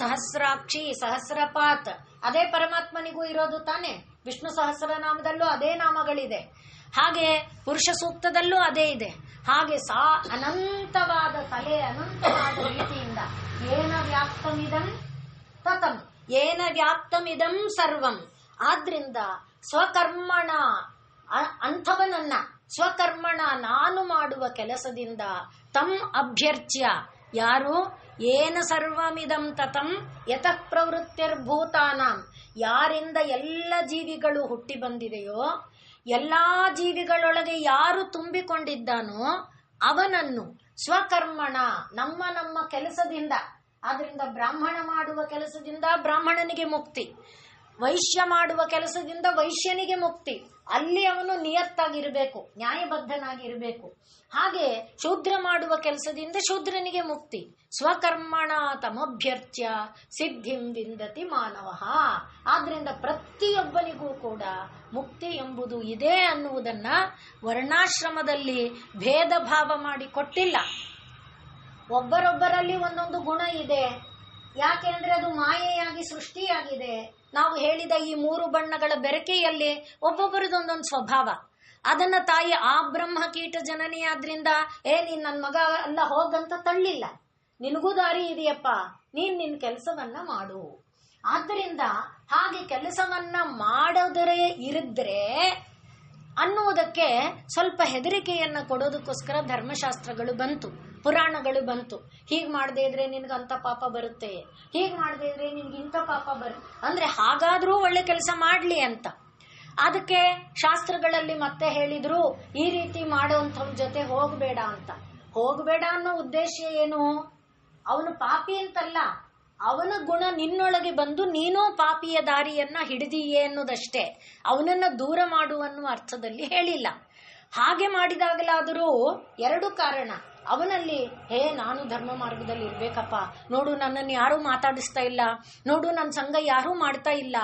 ಸಹಸ್ರಾಕ್ಷಿ, ಸಹಸ್ರಪಾತ್ ಅದೇ ಪರಮಾತ್ಮನಿಗೂ ಇರೋದು ತಾನೆ. ವಿಷ್ಣು ಸಹಸ್ರನಾಮದಲ್ಲೂ ಅದೇ ನಾಮಗಳಿದೆ. ಹಾಗೆ ಪುರುಷ ಸೂಕ್ತದಲ್ಲೂ ಅದೇ ಇದೆ. ಹಾಗೆ ಅನಂತವಾದ ತಲೆ, ಅನಂತವಾದ ರೀತಿಯಿಂದ ಏನ ವ್ಯಾಪ್ತಮಿದಂ ತತಂ, ಏನ ವ್ಯಾಪ್ತಮಿದಂ ಸರ್ವಂ. ಆದ್ರಿಂದ ಸ್ವಕರ್ಮಣ ಅಂಥವನನ್ನ, ಸ್ವಕರ್ಮಣ ನಾನು ಮಾಡುವ ಕೆಲಸದಿಂದ ತಂ ಅಭ್ಯರ್ಚ್ಯ ಯಾರು ಏನ ಸರ್ವಮಿದಂ ತತಂ ಯತಃ ಪ್ರವೃತ್ತಿರ್ಭೂತಾನಾಂ, ಯಾರಿಂದ ಎಲ್ಲ ಜೀವಿಗಳು ಹುಟ್ಟಿ ಬಂದಿದೆಯೋ, ಎಲ್ಲಾ ಜೀವಿಗಳೊಳಗೆ ಯಾರು ತುಂಬಿಕೊಂಡಿದ್ದಾನೋ ಅವನನ್ನು ಸ್ವಕರ್ಮಣ, ನಮ್ಮ ನಮ್ಮ ಕೆಲಸದಿಂದ, ಆದ್ರಿಂದ ಬ್ರಾಹ್ಮಣ ಮಾಡುವ ಕೆಲಸದಿಂದ ಬ್ರಾಹ್ಮಣನಿಗೆ ಮುಕ್ತಿ, ವೈಶ್ಯ ಮಾಡುವ ಕೆಲಸದಿಂದ ವೈಶ್ಯನಿಗೆ ಮುಕ್ತಿ, ಅಲ್ಲಿ ಅವನು ನಿಯತ್ತಾಗಿರಬೇಕು, ನ್ಯಾಯಬದ್ಧನಾಗಿರಬೇಕು. ಹಾಗೆ ಶೂದ್ರ ಮಾಡುವ ಕೆಲಸದಿಂದ ಶೂದ್ರನಿಗೆ ಮುಕ್ತಿ. ಸ್ವಕರ್ಮಣ ತಮಭ್ಯರ್ಚ್ಯ ಸಿದ್ಧಿಂ ವಿಂದತಿ ಮಾನವ. ಆದ್ರಿಂದ ಪ್ರತಿಯೊಬ್ಬನಿಗೂ ಕೂಡ ಮುಕ್ತಿ ಎಂಬುದು ಇದೆ ಅನ್ನುವುದನ್ನ ವರ್ಣಾಶ್ರಮದಲ್ಲಿ ಭೇದ ಭಾವ ಮಾಡಿ ಕೊಟ್ಟಿಲ್ಲ. ಒಬ್ಬರೊಬ್ಬರಲ್ಲಿ ಒಂದೊಂದು ಗುಣ ಇದೆ. ಯಾಕೆ ಅಂದ್ರೆ ಅದು ಮಾಯೆಯಾಗಿ ಸೃಷ್ಟಿಯಾಗಿದೆ. ನಾವು ಹೇಳಿದ ಈ 3 ಬಣ್ಣಗಳ ಬೆರಕೆಯಲ್ಲಿ ಒಬ್ಬೊಬ್ಬರದೊಂದೊಂದು ಸ್ವಭಾವ. ಅದನ್ನ ತಾಯಿ ಆ ಬ್ರಹ್ಮ ಕೀಟ ಜನನಿಯಾದ್ರಿಂದ ನೀನ್ ನನ್ನ ಮಗ ಅಲ್ಲ ಹೋಗಂತ ತಳ್ಳಿಲ್ಲ. ನಿನಗೂ ದಾರಿ ಇದೆಯಪ್ಪ, ನೀನ್ ನಿನ್ ಕೆಲಸವನ್ನ ಮಾಡು. ಆದ್ದರಿಂದ ಹಾಗೆ ಕೆಲಸವನ್ನ ಮಾಡೋದರೆ ಇರಿದ್ರೆ ಅನ್ನುವುದಕ್ಕೆ ಸ್ವಲ್ಪ ಹೆದರಿಕೆಯನ್ನ ಕೊಡೋದಕ್ಕೋಸ್ಕರ ಧರ್ಮಶಾಸ್ತ್ರಗಳು ಬಂತು, ಪುರಾಣಗಳು ಬಂತು. ಹೀಗ್ ಮಾಡದೇ ಇದ್ರೆ ನಿನ್ಗಂತ ಪಾಪ ಬರುತ್ತೆ, ಹೀಗ್ ಮಾಡದೇ ಇದ್ರೆ ನಿನ್ಗಿಂತ ಪಾಪ ಬರುತ್ತೆ, ಅಂದ್ರೆ ಹಾಗಾದ್ರೂ ಒಳ್ಳೆ ಕೆಲಸ ಮಾಡ್ಲಿ ಅಂತ. ಅದಕ್ಕೆ ಶಾಸ್ತ್ರಗಳಲ್ಲಿ ಮತ್ತೆ ಹೇಳಿದ್ರು, ಈ ರೀತಿ ಮಾಡೋಂಥವ್ರ ಜೊತೆ ಹೋಗ್ಬೇಡ ಅಂತ. ಹೋಗ್ಬೇಡ ಅನ್ನೋ ಉದ್ದೇಶ ಏನು? ಅವನು ಪಾಪಿ ಅಂತಲ್ಲ, ಅವನ ಗುಣ ನಿನ್ನೊಳಗೆ ಬಂದು ನೀನೂ ಪಾಪಿಯ ದಾರಿಯನ್ನ ಹಿಡಿದೀಯೇ ಅನ್ನೋದಷ್ಟೇ. ಅವನನ್ನ ದೂರ ಮಾಡುವನ್ನುವ ಅರ್ಥದಲ್ಲಿ ಹೇಳಿಲ್ಲ. ಹಾಗೆ ಮಾಡಿದಾಗಲಾದರೂ 2 ಕಾರಣ. ಅವನಲ್ಲಿ ನಾನು ಧರ್ಮ ಮಾರ್ಗದಲ್ಲಿ ಇರ್ಬೇಕಪ್ಪ, ನೋಡು ನನ್ನನ್ನು ಯಾರೂ ಮಾತಾಡಿಸ್ತಾ ಇಲ್ಲ, ನೋಡು ನನ್ನ ಸಂಘ ಯಾರೂ ಮಾಡ್ತಾ ಇಲ್ಲ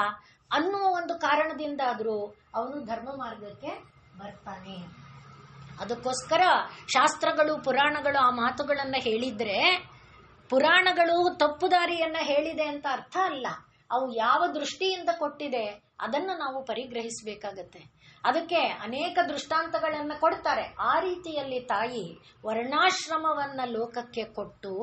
ಅನ್ನುವ ಒಂದು ಕಾರಣದಿಂದಾದ್ರೂ ಅವನು ಧರ್ಮ ಮಾರ್ಗಕ್ಕೆ ಬರ್ತಾನೆ. ಅದಕ್ಕೋಸ್ಕರ ಶಾಸ್ತ್ರಗಳು ಪುರಾಣಗಳು ಆ ಮಾತುಗಳನ್ನ ಹೇಳಿದ್ರೆ, ಪುರಾಣಗಳು ತಪ್ಪು ದಾರಿಯನ್ನ ಹೇಳಿದೆ ಅಂತ ಅರ್ಥ ಅಲ್ಲ. ಅವು ಯಾವ ದೃಷ್ಟಿಯಿಂದ ಕೊಟ್ಟಿದೆ ಅದನ್ನು ನಾವು ಪರಿಗ್ರಹಿಸಬೇಕಾಗತ್ತೆ. ಅದಕ್ಕೆ ಅನೇಕ ದೃಷ್ಟಾಂತಗಳನ್ನ ಕೊಡ್ತಾರೆ. ಆ ರೀತಿಯಲ್ಲಿ ತಾಯಿ ವರ್ಣಾಶ್ರಮವನ್ನ ಲೋಕಕ್ಕೆ ಕೊಟ್ಟು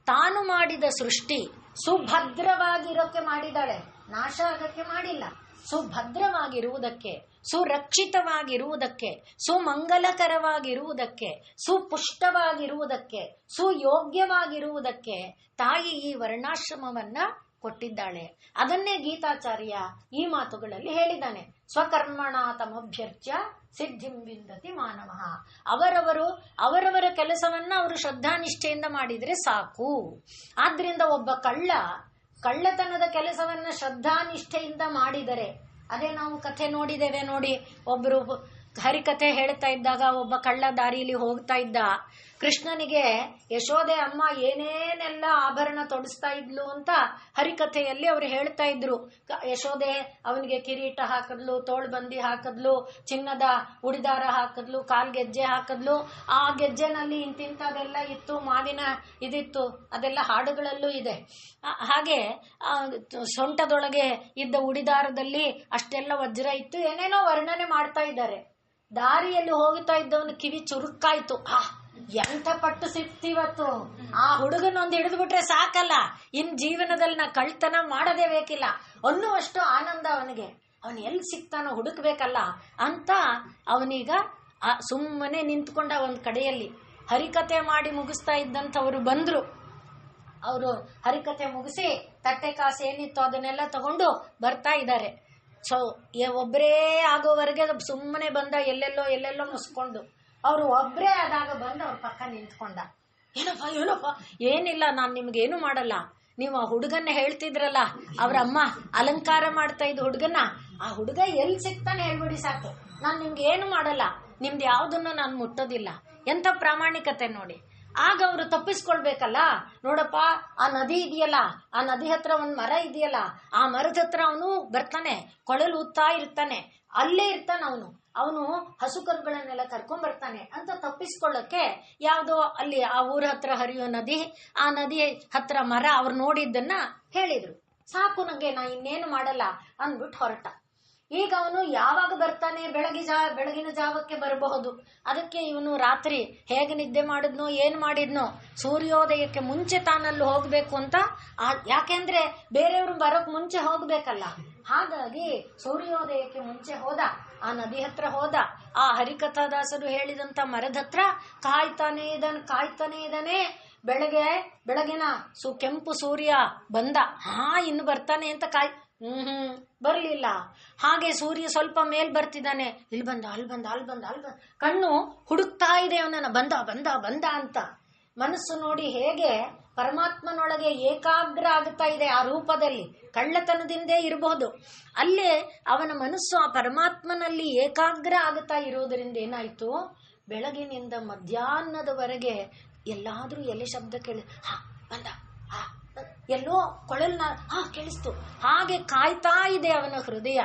ತಾನು ಮಾಡಿದ ಸೃಷ್ಟಿ ಸುಭದ್ರವಾಗಿರೋಕೆ ಮಾಡಿದಾಳೆ, ನಾಶ ಆಗಕ್ಕೆ ಮಾಡಿಲ್ಲ. ಸುಭದ್ರವಾಗಿರುವುದಕ್ಕೆ, ಸುರಕ್ಷಿತವಾಗಿರುವುದಕ್ಕೆ, ಸುಮಂಗಲಕರವಾಗಿರುವುದಕ್ಕೆ, ಸುಪುಷ್ಟವಾಗಿರುವುದಕ್ಕೆ, ಸುಯೋಗ್ಯವಾಗಿರುವುದಕ್ಕೆ ತಾಯಿ ಈ ವರ್ಣಾಶ್ರಮವನ್ನ ಕೊಟ್ಟಿದ್ದಾಳೆ. ಅದನ್ನೇ ಗೀತಾಚಾರ್ಯ ಈ ಮಾತುಗಳಲ್ಲಿ ಹೇಳಿದ್ದಾನೆ. ಸ್ವಕರ್ಮಣ ತಮಭ್ಯರ್ಚ್ಯ ಸಿದ್ಧಿಂ ವಿಂದತಿ ಮಾನವ. ಅವರವರ ಕೆಲಸವನ್ನ ಅವರು ಶ್ರದ್ಧಾನಿಷ್ಠೆಯಿಂದ ಮಾಡಿದ್ರೆ ಸಾಕು. ಆದ್ರಿಂದ ಒಬ್ಬ ಕಳ್ಳತನದ ಕೆಲಸವನ್ನ ಶ್ರದ್ಧಾನಿಷ್ಠೆಯಿಂದ ಮಾಡಿದರೆ, ಅದೇ ನಾವು ಕಥೆ ನೋಡಿದ್ದೇವೆ ನೋಡಿ. ಒಬ್ರು ಹರಿಕಥೆ ಹೇಳ್ತಾ ಇದ್ದಾಗ ಒಬ್ಬ ಕಳ್ಳ ದಾರಿಯಲ್ಲಿ ಹೋಗ್ತಾ ಇದ್ದ. ಕೃಷ್ಣನಿಗೆ ಯಶೋದೆ ಅಮ್ಮ ಏನೇನೆಲ್ಲ ಆಭರಣ ತೊಡಿಸ್ತಾ ಇದ್ಲು ಅಂತ ಹರಿಕಥೆಯಲ್ಲಿ ಅವ್ರು ಹೇಳ್ತಾ ಇದ್ರು. ಯಶೋದೆ ಅವನಿಗೆ ಕಿರೀಟ ಹಾಕದ್ಲು, ತೋಳ್ಬಂದಿ ಹಾಕದ್ಲು, ಚಿನ್ನದ ಉಡಿದಾರ ಹಾಕದ್ಲು, ಕಾಲ್ಗೆಜ್ಜೆ ಹಾಕದ್ಲು. ಆ ಗೆಜ್ಜೆನಲ್ಲಿ ಇಂತಿಂತದೆಲ್ಲ ಇತ್ತು, ಮಾವಿನ ಇದಿತ್ತು, ಅದೆಲ್ಲ ಹಾಡುಗಳಲ್ಲೂ ಇದೆ. ಹಾಗೆ ಸೊಂಟದೊಳಗೆ ಇದ್ದ ಉಡಿದಾರದಲ್ಲಿ ಅಷ್ಟೆಲ್ಲ ವಜ್ರ ಇತ್ತು, ಏನೇನೋ ವರ್ಣನೆ ಮಾಡ್ತಾ ಇದ್ದಾರೆ. ದಾರಿಯಲ್ಲಿ ಹೋಗ್ತಾ ಇದ್ದವನು ಕಿವಿ ಚುರುಕಾಯ್ತು. ಎಂಥ ಪಟ್ಟು ಸಿಕ್ತಿವತ್ತು, ಆ ಹುಡುಗನೊಂದು ಹಿಡಿದು ಬಿಟ್ರೆ ಸಾಕಲ್ಲ, ಇನ್ ಜೀವನದಲ್ಲಿ ನಾ ಕಳ್ತನ ಮಾಡದೇ ಬೇಕಿಲ್ಲ ಅನ್ನುವಷ್ಟು ಆನಂದ ಅವನಿಗೆ. ಅವನು ಎಲ್ಲಿ ಸಿಕ್ತಾನೋ ಹುಡುಕ್ಬೇಕಲ್ಲ ಅಂತ ಅವನೀಗ ಸುಮ್ಮನೆ ನಿಂತ್ಕೊಂಡ ಒಂದ್ ಕಡೆಯಲ್ಲಿ. ಹರಿಕತೆ ಮಾಡಿ ಮುಗಿಸ್ತಾ ಇದ್ದಂಥವ್ರು ಬಂದ್ರು. ಅವರು ಹರಿಕತೆ ಮುಗಿಸಿ ತಟ್ಟೆ ಕಾಸು ಏನಿತ್ತು ಅದನ್ನೆಲ್ಲ ತಗೊಂಡು ಬರ್ತಾ ಇದ್ದಾರೆ. ಸೊ ಒಬ್ಬರೇ ಆಗೋವರೆಗೆ ಸುಮ್ಮನೆ ಬಂದ, ಎಲ್ಲೆಲ್ಲೋ ಮುಸ್ಕೊಂಡು. ಅವರು ಒಬ್ಬರೇ ಆದಾಗ ಬಂದು ಅವ್ರ ಪಕ್ಕ ನಿಂತ್ಕೊಂಡ. ಏನಪ್ಪ ಏನಿಲ್ಲ, ನಾನು ನಿಮ್ಗೇನು ಮಾಡಲ್ಲ. ನೀವು ಆ ಹುಡುಗನ್ನ ಹೇಳ್ತಿದ್ರಲ್ಲ, ಅವ್ರ ಅಮ್ಮ ಅಲಂಕಾರ ಮಾಡ್ತಾ ಇದ್ದ ಹುಡುಗನ್ನ, ಆ ಹುಡುಗ ಎಲ್ಲಿ ಸಿಗ್ತಾನೆ ಹೇಳ್ಬಿಡಿ ಸಾಕು, ನಾನು ನಿಮ್ಗೆ ಏನು ಮಾಡಲ್ಲ, ನಿಮ್ದು ಯಾವುದನ್ನು ನಾನು ಮುಟ್ಟೋದಿಲ್ಲ. ಎಂತ ಪ್ರಾಮಾಣಿಕತೆ ನೋಡಿ. ಆಗ ಅವರು ತಪ್ಪಿಸ್ಕೊಳ್ಬೇಕಲ್ಲ. ನೋಡಪ್ಪ ಆ ನದಿ ಇದೆಯಲ್ಲ, ಆ ನದಿ ಹತ್ರ ಒಂದ್ ಮರ ಇದೆಯಲ್ಲ, ಆ ಮರದ ಹತ್ರ ಅವನು ಬರ್ತಾನೆ, ಕೊಳಲು ಊದ್ತಾ ಇರ್ತಾನೆ, ಅಲ್ಲೇ ಇರ್ತಾನೆ ಅವನು ಹಸು ಕರುಗಳನ್ನೆಲ್ಲ ಕರ್ಕೊಂಡ್ ಬರ್ತಾನೆ ಅಂತ ತಪ್ಪಿಸ್ಕೊಳ್ಳಕ್ಕೆ ಯಾವುದೋ ಅಲ್ಲಿ ಆ ಊರ ಹತ್ರ ಹರಿಯೋ ನದಿ, ಆ ನದಿ ಹತ್ರ ಮರ ಅವ್ರು ನೋಡಿದ್ದನ್ನ ಹೇಳಿದ್ರು. ಸಾಕು ನಂಗೆ, ನಾ ಇನ್ನೇನು ಮಾಡಲ್ಲ ಅಂದ್ಬಿಟ್ಟು ಹೊರಟ. ಈಗ ಅವನು ಯಾವಾಗ ಬರ್ತಾನೆ? ಬೆಳಗಿನ ಜಾವಕ್ಕೆ ಬರಬಹುದು. ಅದಕ್ಕೆ ಇವನು ರಾತ್ರಿ ಹೇಗೆ ನಿದ್ದೆ ಮಾಡಿದ್ನೋ ಏನ್ ಮಾಡಿದ್ನೋ, ಸೂರ್ಯೋದಯಕ್ಕೆ ಮುಂಚೆ ತಾನಲ್ಲಿ ಹೋಗ್ಬೇಕು ಅಂತ. ಯಾಕೆಂದ್ರೆ ಬೇರೆಯವ್ರು ಬರೋಕ್ ಮುಂಚೆ ಹೋಗ್ಬೇಕಲ್ಲ. ಹಾಗಾಗಿ ಸೂರ್ಯೋದಯಕ್ಕೆ ಮುಂಚೆ ಹೋದ, ಆ ನದಿ ಹತ್ರ ಹೋದ. ಆ ಹರಿಕಥಾದಾಸರು ಹೇಳಿದಂತ ಮರದ ಹತ್ರ ಕಾಯ್ತಾನೆ ಇದ್ದಾನೆ. ಬೆಳಗಿನ ಕೆಂಪು ಸೂರ್ಯ ಬಂದ, ಇನ್ನು ಬರ್ತಾನೆ ಅಂತ ಬರ್ಲಿಲ್ಲ. ಹಾಗೆ ಸೂರ್ಯ ಸ್ವಲ್ಪ ಮೇಲ್ ಬರ್ತಿದ್ದಾನೆ, ಇಲ್ಲಿ ಬಂದ, ಅಲ್ಲಿ ಬಂದ, ಅಲ್ಲಿ ಬಂದ, ಅಲ್ಲಿ ಬಂದ, ಕಣ್ಣು ಹುಡುಕ್ತಾ ಇದೆ ಅವನನ್ನ, ಬಂದ ಬಂದ ಬಂದ ಅಂತ. ಮನಸ್ಸು ನೋಡಿ ಹೇಗೆ ಪರಮಾತ್ಮನೊಳಗೆ ಏಕಾಗ್ರ ಆಗುತ್ತಾ ಇದೆ ಆ ರೂಪದಲ್ಲಿ. ಕಳ್ಳತನದಿಂದೇ ಇರಬಹುದು, ಅಲ್ಲೇ ಅವನ ಮನಸ್ಸು ಆ ಪರಮಾತ್ಮನಲ್ಲಿ ಏಕಾಗ್ರ ಆಗುತ್ತಾ ಇರುವುದರಿಂದ ಏನಾಯ್ತು, ಬೆಳಗಿನಿಂದ ಮಧ್ಯಾಹ್ನದವರೆಗೆ ಎಲ್ಲಾದ್ರೂ ಎಲೆ ಶಬ್ದ ಕೇಳಿ ಬಂದ, ಎಲ್ಲೋ ಕೊಳಲ್ನ ಕೇಳಿಸ್ತು. ಹಾಗೆ ಕಾಯ್ತಾ ಇದೆ ಅವನ ಹೃದಯ,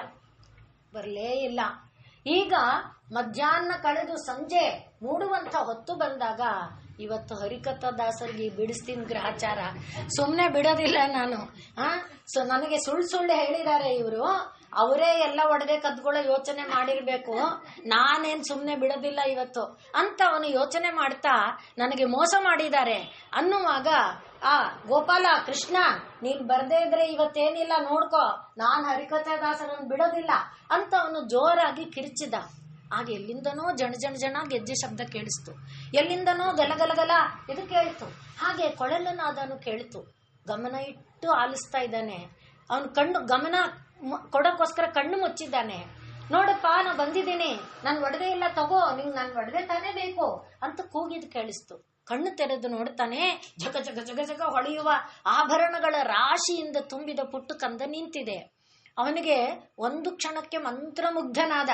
ಬರಲೇ ಇಲ್ಲ. ಈಗ ಮಧ್ಯಾಹ್ನ ಕಳೆದು ಸಂಜೆ ಮೂಡುವಂತ ಹೊತ್ತು ಬಂದಾಗ, ಇವತ್ತು ಹರಿಕಥಾ ದಾಸರಿಗೆ ಬಿಡಿಸ್ತೀನಿ ಗ್ರಹಚಾರ, ಸುಮ್ಮನೆ ಬಿಡೋದಿಲ್ಲ ನಾನು. ಸೊ ನನಗೆ ಸುಳ್ಳು ಹೇಳಿದ್ದಾರೆ ಇವರು, ಅವರೇ ಎಲ್ಲ ಒಡವೆ ಕದ್ಕೊಳ್ಳೋ ಯೋಚನೆ ಮಾಡಿರ್ಬೇಕು, ನಾನೇನ್ ಸುಮ್ಮನೆ ಬಿಡೋದಿಲ್ಲ ಇವತ್ತು ಅಂತ ಅವನು ಯೋಚನೆ ಮಾಡ್ತಾ ನನಗೆ ಮೋಸ ಮಾಡಿದ್ದಾರೆ ಅನ್ನುವಾಗ, ಗೋಪಾಲ ಕೃಷ್ಣ ನೀನ್ ಬರ್ದೇ ಇದ್ರೆ ಇವತ್ತೇನಿಲ್ಲ ನೋಡ್ಕೋ, ನಾನ್ ಹರಿಕಥಾ ದಾಸರನ್ನು ಬಿಡೋದಿಲ್ಲ ಅಂತ ಅವನು ಜೋರಾಗಿ ಕಿರಿಚಿದ. ಆಗ ಎಲ್ಲಿಂದನೋ ಜಣ ಗೆಜ್ಜೆ ಶಬ್ದ ಕೇಳಿಸ್ತು, ಎಲ್ಲಿಂದನೋ ಗಲಗಲಗಲ ಇದು ಕೇಳಿತು. ಹಾಗೆ ಕೊಳಲನಾದನು ಕೇಳಿತು. ಗಮನ ಇಟ್ಟು ಆಲಿಸ್ತಾ ಇದ್ದಾನೆ ಅವನು. ಕಣ್ಣು ಗಮನ ಕೊಡೋಕ್ಕೋಸ್ಕರ ಕಣ್ಣು ಮುಚ್ಚಿದ್ದಾನೆ. ನೋಡಪ್ಪ ನಾ ಬಂದಿದ್ದೀನಿ, ನನ್ ಒಡವೆ ಇಲ್ಲ ತಗೋ, ನಿಂಗ್ ನನ್ ಒಡವೆ ತಾನೇ ಬೇಕು ಅಂತ ಕೂಗಿದ್ ಕೇಳಿಸ್ತು. ಕಣ್ಣು ತೆರೆದು ನೋಡ್ತಾನೆ, ಜಗ ಜಗ ಜಗ ಜಗ ಹೊಳೆಯುವ ಆಭರಣಗಳ ರಾಶಿಯಿಂದ ತುಂಬಿದ ಪುಟ್ಟು ಕಂದ ನಿಂತಿದೆ. ಅವನಿಗೆ ಒಂದು ಕ್ಷಣಕ್ಕೆ ಮಂತ್ರಮುಗ್ಧನಾದ.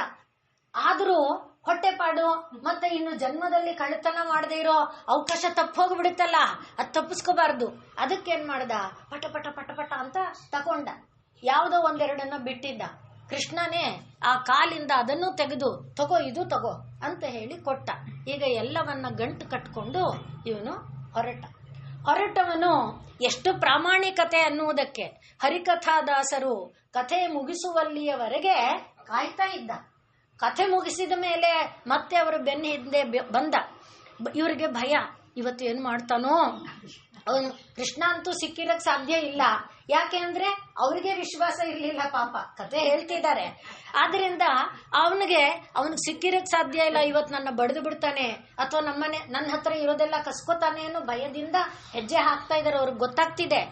ಆದ್ರೂ ಹೊಟ್ಟೆಪಾಡು, ಮತ್ತೆ ಇನ್ನು ಜನ್ಮದಲ್ಲಿ ಕಳ್ಳತನ ಮಾಡದೇ ಇರೋ ಅವಕಾಶ ತಪ್ಪೋಗ್ಬಿಡುತ್ತಲ್ಲ, ಅದ್ ತಪ್ಪಿಸ್ಕೋಬಾರ್ದು. ಅದಕ್ಕೇನ್ ಮಾಡ್ದ, ಪಟ ಪಟ ಪಟ ಪಟ ಅಂತ ತಕೊಂಡ. ಯಾವುದೋ ಒಂದೆರಡನ್ನ ಬಿಟ್ಟಿದ್ದ. ಕೃಷ್ಣನೇ ಆ ಕಾಲಿಂದ ಅದನ್ನು ತೆಗೆದು ತಗೋ, ಇದು ತಗೋ ಅಂತ ಹೇಳಿ ಕೊಟ್ಟ. ಈಗ ಎಲ್ಲವನ್ನ ಗಂಟು ಕಟ್ಕೊಂಡು ಇವನು ಹೊರಟವನು ಎಷ್ಟು ಪ್ರಾಮಾಣಿಕತೆ ಅನ್ನುವುದಕ್ಕೆ ಹರಿಕಥಾದಾಸರು ಕಥೆ ಮುಗಿಸುವಲ್ಲಿಯವರೆಗೆ ಕಾಯ್ತಾ ಇದ್ದ. ಕಥೆ ಮುಗಿಸಿದ ಮೇಲೆ ಮತ್ತೆ ಅವರು ಬೆನ್ನ ಹಿಂದೆ ಬಂದ. ಇವರಿಗೆ ಭಯ, ಇವತ್ತು ಏನ್ ಮಾಡ್ತಾನೋ ಅವನು. ಕೃಷ್ಣ ಅಂತೂ ಸಿಕ್ಕಿರಕ್ ಸಾಧ್ಯ ಇಲ್ಲ, ಯಾಕೆ ಅಂದ್ರೆ ಅವ್ರಿಗೆ ವಿಶ್ವಾಸ ಇರ್ಲಿಲ್ಲ ಪಾಪ, ಕತೆ ಹೇಳ್ತಿದ್ದಾರೆ. ಆದ್ರಿಂದ ಅವನಿಗೆ ಸಿಕ್ಕಿರಕ್ ಸಾಧ್ಯ ಇಲ್ಲ, ಇವತ್ತು ನನ್ನ ಬಡ್ದು ಬಿಡ್ತಾನೆ ಅಥವಾ ನನ್ನ ಹತ್ರ ಇರೋದೆಲ್ಲ ಕಸ್ಕೋತಾನೆ ಅನ್ನೋ ಭಯದಿಂದ ಹೆಜ್ಜೆ ಹಾಕ್ತಾ ಇದ್ದಾರೆ. ಅವ್ರಿಗೆ ಗೊತ್ತಾಗ್ತಿದೆ.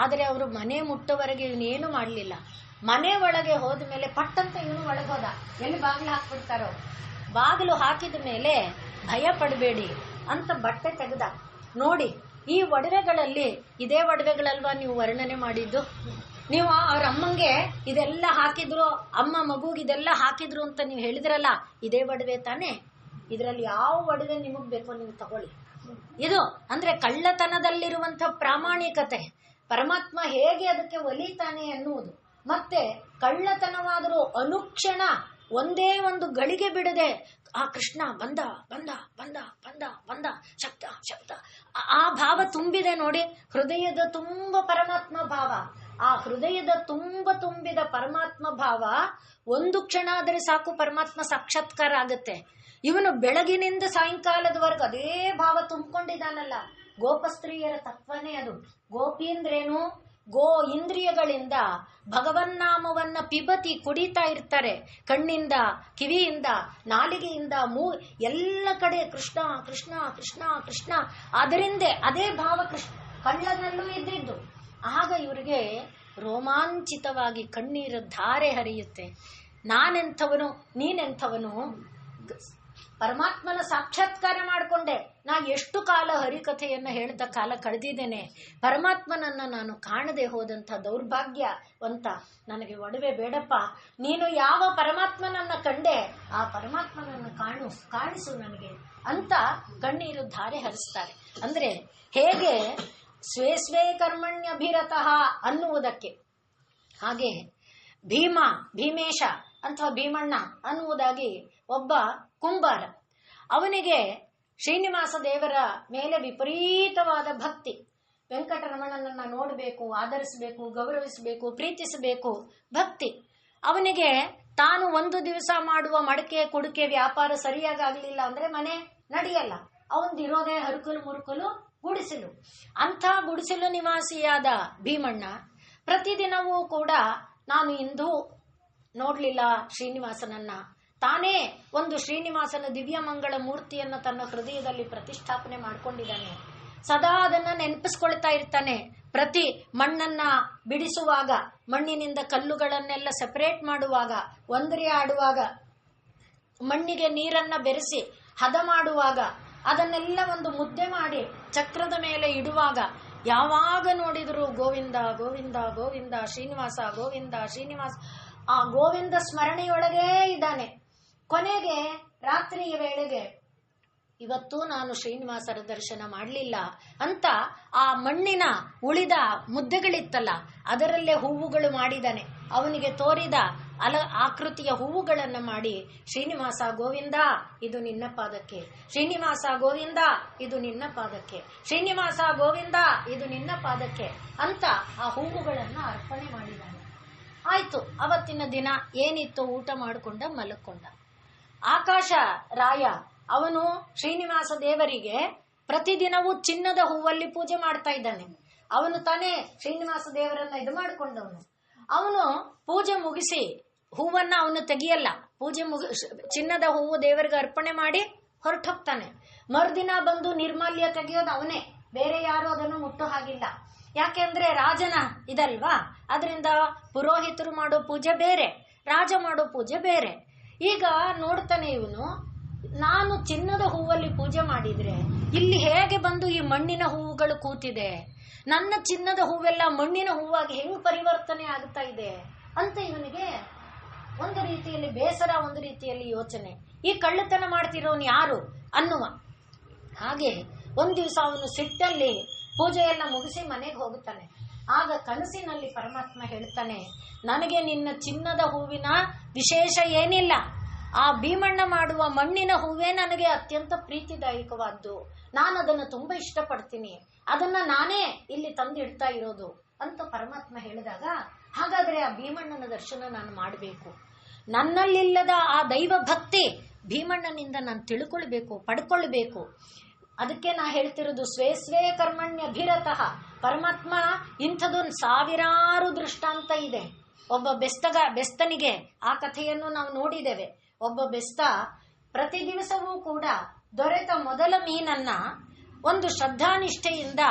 ಆದ್ರೆ ಅವರು ಮನೆ ಮುಟ್ಟೋವರೆಗೆ ಇವನೇನು ಮಾಡ್ಲಿಲ್ಲ. ಮನೆ ಒಳಗೆ ಹೋದ ಮೇಲೆ ಪಟ್ಟಂತ ಇವನು ಒಳಗೋದ. ಎಲ್ಲಿ ಬಾಗಿಲು ಹಾಕ್ಬಿಡ್ತಾರೋ, ಬಾಗಿಲು ಹಾಕಿದ ಮೇಲೆ ಭಯ ಪಡಬೇಡಿ ಅಂತ ಬಟ್ಟೆ ತೆಗೆದ. ನೋಡಿ, ಈ ಒಡವೆಗಳಲ್ಲಿ ಇದೇ ಒಡವೆಗಳಲ್ವಾ ನೀವು ವರ್ಣನೆ ಮಾಡಿದ್ದು? ನೀವು ಅವ್ರ ಅಮ್ಮಂಗೆ ಇದೆಲ್ಲ ಹಾಕಿದ್ರು, ಅಮ್ಮ ಮಗುಗೆ ಇದೆಲ್ಲ ಹಾಕಿದ್ರು ಅಂತ ನೀವು ಹೇಳಿದ್ರಲ್ಲ, ಇದೇ ಒಡವೆ ತಾನೆ? ಇದರಲ್ಲಿ ಯಾವ ಒಡವೆ ನಿಮಗ್ ಬೇಕೋ ನೀವು ತಗೊಳ್ಳಿ. ಇದು ಅಂದ್ರೆ ಕಳ್ಳತನದಲ್ಲಿರುವಂತ ಪ್ರಾಮಾಣಿಕತೆ, ಪರಮಾತ್ಮ ಹೇಗೆ ಅದಕ್ಕೆ ಒಲಿತಾನೆ ಅನ್ನುವುದು. ಮತ್ತೆ ಕಳ್ಳತನವಾದರೂ ಅನುಕ್ಷಣ ಒಂದೇ ಒಂದು ಗಳಿಗೆ ಬಿಡದೆ ಆ ಕೃಷ್ಣ ಬಂದ ಬಂದ ಬಂದ ಬಂದ ಬಂದ ಶಬ್ದ ಶಬ್ದ ಆ ಭಾವ ತುಂಬಿದೆ ನೋಡಿ. ಹೃದಯದ ತುಂಬ ಪರಮಾತ್ಮ ಭಾವ. ಆ ಹೃದಯದ ತುಂಬಿದ ಪರಮಾತ್ಮ ಭಾವ ಒಂದು ಕ್ಷಣ ಆದರೆ ಸಾಕು, ಪರಮಾತ್ಮ ಸಾಕ್ಷಾತ್ಕಾರ ಆಗುತ್ತೆ. ಇವನು ಬೆಳಗಿನಿಂದ ಸಾಯಂಕಾಲದವರೆಗೂ ಅದೇ ಭಾವ ತುಂಬಿಕೊಂಡಿದ್ದಾನಲ್ಲ. ಗೋಪಸ್ತ್ರೀಯರ ತತ್ವನೇ ಅದು. ಗೋಪೀಂದ್ರೇನು, ಗೋ ಇಂದ್ರಿಯಗಳಿಂದ ಭಗವನ್ನಾಮವನ್ನ ಪಿಬತಿ ಕುಡಿತಾ ಇರ್ತಾರೆ. ಕಣ್ಣಿಂದ, ಕಿವಿಯಿಂದ, ನಾಲಿಗೆಯಿಂದ, ಎಲ್ಲ ಕಡೆ ಕೃಷ್ಣ ಕೃಷ್ಣ ಕೃಷ್ಣ ಕೃಷ್ಣ. ಅದರಿಂದ ಅದೇ ಭಾವ ಕಳ್ಳನಲ್ಲೂ ಇದ್ದಿದ್ದು. ಆಗ ಇವರಿಗೆ ರೋಮಾಂಚಿತವಾಗಿ ಕಣ್ಣೀರ ಧಾರೆ ಹರಿಯುತ್ತೆ. ನಾನೆಂಥವನು, ನೀನೆಂಥವನು? ಪರಮಾತ್ಮನ ಸಾಕ್ಷಾತ್ಕಾರ ಮಾಡಿಕೊಂಡೆ. ನಾ ಎಷ್ಟು ಕಾಲ ಹರಿಕಥೆಯನ್ನ ಹೇಳ್ದ ಕಾಲ ಕಳೆದಿದ್ದೇನೆ. ಪರಮಾತ್ಮನನ್ನ ನಾನು ಕಾಣದೆ ಹೋದಂಥ ದೌರ್ಭಾಗ್ಯವಂತ. ನನಗೆ ಒಡವೆ ಬೇಡಪ್ಪ. ನೀನು ಯಾವ ಪರಮಾತ್ಮನನ್ನ ಕಂಡೆ ಆ ಪರಮಾತ್ಮನನ್ನ ಕಾಣಿಸು ನನಗೆ ಅಂತ ಕಣ್ಣೀರು ಧಾರೆ ಹರಿಸ್ತಾರೆ. ಅಂದ್ರೆ ಹೇಗೆ ಸ್ವೇ ಸ್ವೇ ಕರ್ಮಣ್ಯಭಿರತಃ ಅನ್ನುವುದಕ್ಕೆ. ಹಾಗೆ ಭೀಮೇಶ ಅಥವಾ ಭೀಮಣ್ಣ ಅನ್ನುವುದಾಗಿ ಒಬ್ಬ ಕುಂಬಾರ. ಅವನಿಗೆ ಶ್ರೀನಿವಾಸ ದೇವರ ಮೇಲೆ ವಿಪರೀತವಾದ ಭಕ್ತಿ. ವೆಂಕಟರಮಣನನ್ನ ನೋಡಬೇಕು, ಆದರಿಸಬೇಕು, ಗೌರವಿಸಬೇಕು, ಪ್ರೀತಿಸಬೇಕು ಭಕ್ತಿ. ಅವನಿಗೆ ತಾನು ಒಂದು ದಿವಸ ಮಾಡುವ ಮಡಕೆ ಕುಡಿಕೆ ವ್ಯಾಪಾರ ಸರಿಯಾಗಿ ಆಗ್ಲಿಲ್ಲ ಅಂದ್ರೆ ಮನೆ ನಡೆಯಲ್ಲ. ಅವಂದಿರೋದೇ ಹರುಕಲು ಮುರುಕಲು ಗುಡಿಸಲು. ಅಂಥ ಗುಡಿಸಲು ನಿವಾಸಿಯಾದ ಭೀಮಣ್ಣ ಪ್ರತಿದಿನವೂ ಕೂಡ ನಾನು ಇಂದು ನೋಡ್ಲಿಲ್ಲ ಶ್ರೀನಿವಾಸನನ್ನ. ತಾನೇ ಒಂದು ಶ್ರೀನಿವಾಸನ ದಿವ್ಯ ಮಂಗಳ ಮೂರ್ತಿಯನ್ನ ತನ್ನ ಹೃದಯದಲ್ಲಿ ಪ್ರತಿಷ್ಠಾಪನೆ ಮಾಡಿಕೊಂಡಿದ್ದಾನೆ. ಸದಾ ಅದನ್ನ ನೆನಪಿಸ್ಕೊಳ್ತಾ ಇರ್ತಾನೆ. ಪ್ರತಿ ಮಣ್ಣನ್ನ ಬಿಡಿಸುವಾಗ, ಮಣ್ಣಿನಿಂದ ಕಲ್ಲುಗಳನ್ನೆಲ್ಲ ಸೆಪರೇಟ್ ಮಾಡುವಾಗ, ಒಂದರಿ ಆಡುವಾಗ, ಮಣ್ಣಿಗೆ ನೀರನ್ನ ಬೆರೆಸಿ ಹದ ಮಾಡುವಾಗ, ಅದನ್ನೆಲ್ಲ ಒಂದು ಮುದ್ದೆ ಮಾಡಿ ಚಕ್ರದ ಮೇಲೆ ಇಡುವಾಗ ಯಾವಾಗ ನೋಡಿದ್ರು ಗೋವಿಂದ ಗೋವಿಂದ ಗೋವಿಂದ ಶ್ರೀನಿವಾಸ ಗೋವಿಂದ ಶ್ರೀನಿವಾಸ, ಆ ಗೋವಿಂದ ಸ್ಮರಣೆಯೊಳಗೇ ಇದ್ದಾನೆ. ಕೊನೆಗೆ ರಾತ್ರಿಯ ವೇಳೆಗೆ ಇವತ್ತು ನಾನು ಶ್ರೀನಿವಾಸರ ದರ್ಶನ ಮಾಡಲಿಲ್ಲ ಅಂತ ಆ ಮಣ್ಣಿನ ಉಳಿದ ಮುದ್ದೆಗಳಿತ್ತಲ್ಲ ಅದರಲ್ಲೇ ಹೂವುಗಳು ಮಾಡಿದ್ದಾನೆ. ಅವನಿಗೆ ತೋರಿದ ಆಕೃತಿಯ ಹೂವುಗಳನ್ನು ಮಾಡಿ, ಶ್ರೀನಿವಾಸ ಗೋವಿಂದ ಇದು ನಿನ್ನ ಪಾದಕ್ಕೆ, ಶ್ರೀನಿವಾಸ ಗೋವಿಂದ ಇದು ನಿನ್ನ ಪಾದಕ್ಕೆ, ಶ್ರೀನಿವಾಸ ಗೋವಿಂದ ಇದು ನಿನ್ನ ಪಾದಕ್ಕೆ ಅಂತ ಆ ಹೂವುಗಳನ್ನು ಅರ್ಪಣೆ ಮಾಡಿದ್ದಾನೆ. ಆಯ್ತು, ಅವತ್ತಿನ ದಿನ ಏನಿತ್ತು ಊಟ ಮಾಡಿಕೊಂಡ ಮಲಕೊಂಡ. ಆಕಾಶ ರಾಯ ಅವನು ಶ್ರೀನಿವಾಸ ದೇವರಿಗೆ ಪ್ರತಿದಿನವೂ ಚಿನ್ನದ ಹೂವಲ್ಲಿ ಪೂಜೆ ಮಾಡ್ತಾ ಇದ್ದಾನೆ. ಅವನು ತಾನೇ ಶ್ರೀನಿವಾಸ ದೇವರನ್ನ ಇದು ಮಾಡಿಕೊಂಡವನು. ಅವನು ಪೂಜೆ ಮುಗಿಸಿ ಹೂವನ್ನ ಅವನು ತೆಗಿಯಲ್ಲ. ಚಿನ್ನದ ಹೂವು ದೇವರಿಗೆ ಅರ್ಪಣೆ ಮಾಡಿ ಹೊರಟು ಹೋಗ್ತಾನೆ. ಮರುದಿನ ಬಂದು ನಿರ್ಮಾಲ್ಯ ತೆಗೆಯೋದು ಅವನೇ, ಬೇರೆ ಯಾರು ಅದನ್ನು ಮುಟ್ಟೋ ಹಾಗಿಲ್ಲ. ಯಾಕೆಂದ್ರೆ ರಾಜನ ಇದಲ್ವಾ, ಅದರಿಂದ ಪುರೋಹಿತರು ಮಾಡೋ ಪೂಜೆ ಬೇರೆ, ರಾಜ ಮಾಡೋ ಪೂಜೆ ಬೇರೆ. ಈಗ ನೋಡ್ತಾನೆ ಇವನು, ನಾನು ಚಿನ್ನದ ಹೂವಲ್ಲಿ ಪೂಜೆ ಮಾಡಿದ್ರೆ ಇಲ್ಲಿ ಹೇಗೆ ಬಂದು ಈ ಮಣ್ಣಿನ ಹೂವುಗಳು ಕೂತಿದೆ, ನನ್ನ ಚಿನ್ನದ ಹೂವೆಲ್ಲ ಮಣ್ಣಿನ ಹೂವಾಗಿ ಹೆಂಗ್ ಪರಿವರ್ತನೆ ಆಗ್ತಾ ಇದೆ ಅಂತ ಇವನಿಗೆ ಒಂದು ರೀತಿಯಲ್ಲಿ ಬೇಸರ, ಒಂದು ರೀತಿಯಲ್ಲಿ ಯೋಚನೆ. ಈ ಕಳ್ಳತನ ಮಾಡ್ತಿರೋನು ಯಾರು ಅನ್ನುವ ಹಾಗೆ ಒಂದ್ ದಿವಸ ಅವನು ಸಿಟ್ಟಲ್ಲಿ ಪೂಜೆಯನ್ನ ಮುಗಿಸಿ ಮನೆಗೆ ಹೋಗುತ್ತಾನೆ. ಆಗ ಕನಸಿನಲ್ಲಿ ಪರಮಾತ್ಮ ಹೇಳ್ತಾನೆ, ನನಗೆ ನಿನ್ನ ಚಿನ್ನದ ಹೂವಿನ ವಿಶೇಷ ಏನಿಲ್ಲ, ಆ ಭೀಮಣ್ಣ ಮಾಡುವ ಮಣ್ಣಿನ ಹೂವೇ ನನಗೆ ಅತ್ಯಂತ ಪ್ರೀತಿದಾಯಕವಾದ್ದು, ನಾನು ಅದನ್ನು ತುಂಬಾ ಇಷ್ಟಪಡ್ತೀನಿ, ಅದನ್ನ ನಾನೇ ಇಲ್ಲಿ ತಂದಿಡ್ತಾ ಇರೋದು ಅಂತ ಪರಮಾತ್ಮ ಹೇಳಿದಾಗ, ಹಾಗಾದ್ರೆ ಆ ಭೀಮಣ್ಣನ ದರ್ಶನ ನಾನು ಮಾಡಬೇಕು, ನನ್ನಲ್ಲಿಲ್ಲದ ಆ ದೈವ ಭಕ್ತಿ ಭೀಮಣ್ಣನಿಂದ ನಾನು ತಿಳ್ಕೊಳ್ಬೇಕು, ಪಡ್ಕೊಳ್ಬೇಕು. ಅದಕ್ಕೆ ನಾ ಹೇಳ್ತಿರೋದು ಸ್ವೇ ಸ್ವೇ ಕರ್ಮಣ್ಯಭಿರತಃ. ಪರಮಾತ್ಮ ಇಂಥದೊಂದು ಸಾವಿರಾರು ದೃಷ್ಟಾಂತ ಇದೆ. ಒಬ್ಬ ಬೆಸ್ತನಿಗೆ ಆ ಕಥೆಯನ್ನು ನಾವು ನೋಡಿದ್ದೇವೆ. ಒಬ್ಬ ಬೆಸ್ತ ಪ್ರತಿ ದಿವಸವೂ ಕೂಡ ದೊರೆತ ಮೊದಲ ಮೀನನ್ನ ಒಂದು ಶ್ರದ್ಧಾನಿಷ್ಠೆಯಿಂದ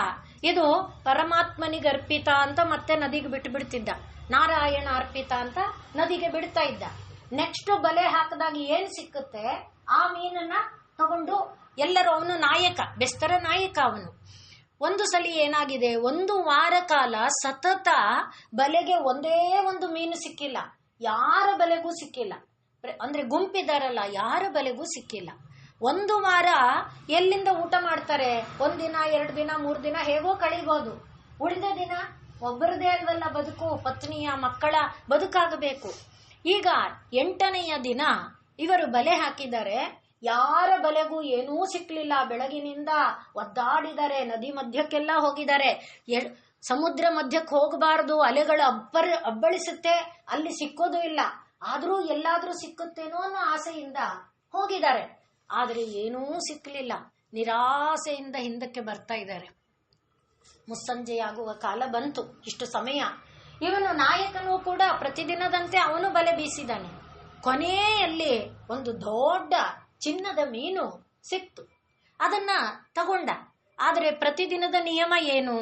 ಇದು ಪರಮಾತ್ಮನಿಗೆ ಅರ್ಪಿತ ಅಂತ ಮತ್ತೆ ನದಿಗೆ ಬಿಟ್ಟು ಬಿಡ್ತಿದ್ದ, ನಾರಾಯಣ ಅರ್ಪಿತ ಅಂತ ನದಿಗೆ ಬಿಡ್ತಾ ಇದ್ದ. ನೆಕ್ಸ್ಟ್ ಬಲೆ ಹಾಕಿದಾಗ ಏನ್ ಸಿಕ್ಕುತ್ತೆ ಆ ಮೀನನ್ನ ತಗೊಂಡು ಎಲ್ಲರೂ, ಅವನು ನಾಯಕ, ಬೆಸ್ತರ ನಾಯಕ ಅವನು. ಒಂದು ಸಲ ಏನಾಗಿದೆ, 1 ವಾರ ಕಾಲ ಸತತ ಬಲೆಗೆ ಒಂದೇ ಒಂದು ಮೀನು ಸಿಕ್ಕಿಲ್ಲ, ಯಾರ ಬಲೆಗೂ ಸಿಕ್ಕಿಲ್ಲ. ಅಂದ್ರೆ ಗುಂಪಿದಾರಲ್ಲ, ಯಾರ ಬಲೆಗೂ ಸಿಕ್ಕಿಲ್ಲ. 1 ವಾರ ಎಲ್ಲಿಂದ ಊಟ ಮಾಡ್ತಾರೆ? 1 ದಿನ 2 ದಿನ 3 ದಿನ ಹೇಗೋ ಕಳಿಬಹುದು. ಉಳಿದ ದಿನ ಒಬ್ಬರದೇ ಅಲ್ವಲ್ಲ ಬದುಕು, ಪತ್ನಿಯ ಮಕ್ಕಳ ಬದುಕಾಗಬೇಕು. ಈಗ 8ನೆಯ ದಿನ ಇವರು ಬಲೆ ಹಾಕಿದ್ದಾರೆ, ಯಾರ ಬಲೆಗೂ ಏನೂ ಸಿಕ್ಲಿಲ್ಲ. ಬೆಳಗಿನಿಂದ ಒದ್ದಾಡಿದ್ದಾರೆ, ನದಿ ಮಧ್ಯಕ್ಕೆಲ್ಲ ಹೋಗಿದ್ದಾರೆ. ಸಮುದ್ರ ಮಧ್ಯಕ್ಕೆ ಹೋಗಬಾರದು, ಅಲೆಗಳು ಅಬ್ಬಳಿಸುತ್ತೆ, ಅಲ್ಲಿ ಸಿಕ್ಕೋದು ಇಲ್ಲ. ಆದ್ರೂ ಎಲ್ಲಾದ್ರೂ ಸಿಕ್ಕುತ್ತೇನೋ ಅನ್ನೋ ಆಸೆಯಿಂದ ಹೋಗಿದ್ದಾರೆ. ಆದ್ರೆ ಏನೂ ಸಿಕ್ಕಲಿಲ್ಲ. ನಿರಾಸೆಯಿಂದ ಹಿಂದಕ್ಕೆ ಬರ್ತಾ ಇದ್ದಾರೆ. ಮುಸ್ಸಂಜೆಯಾಗುವ ಕಾಲ ಬಂತು. ಇಷ್ಟು ಸಮಯ ಇವನು ನಾಯಕನೂ ಕೂಡ ಪ್ರತಿದಿನದಂತೆ ಅವನು ಬಲೆ ಬೀಸಿದಾನೆ. ಕೊನೆಯಲ್ಲಿ ಒಂದು ದೊಡ್ಡ ಚಿನ್ನದ ಮೀನು ಸಿಕ್ತು. ಅದನ್ನ ತಗೊಂಡ. ಆದ್ರೆ ಪ್ರತಿದಿನದ ನಿಯಮ ಏನು?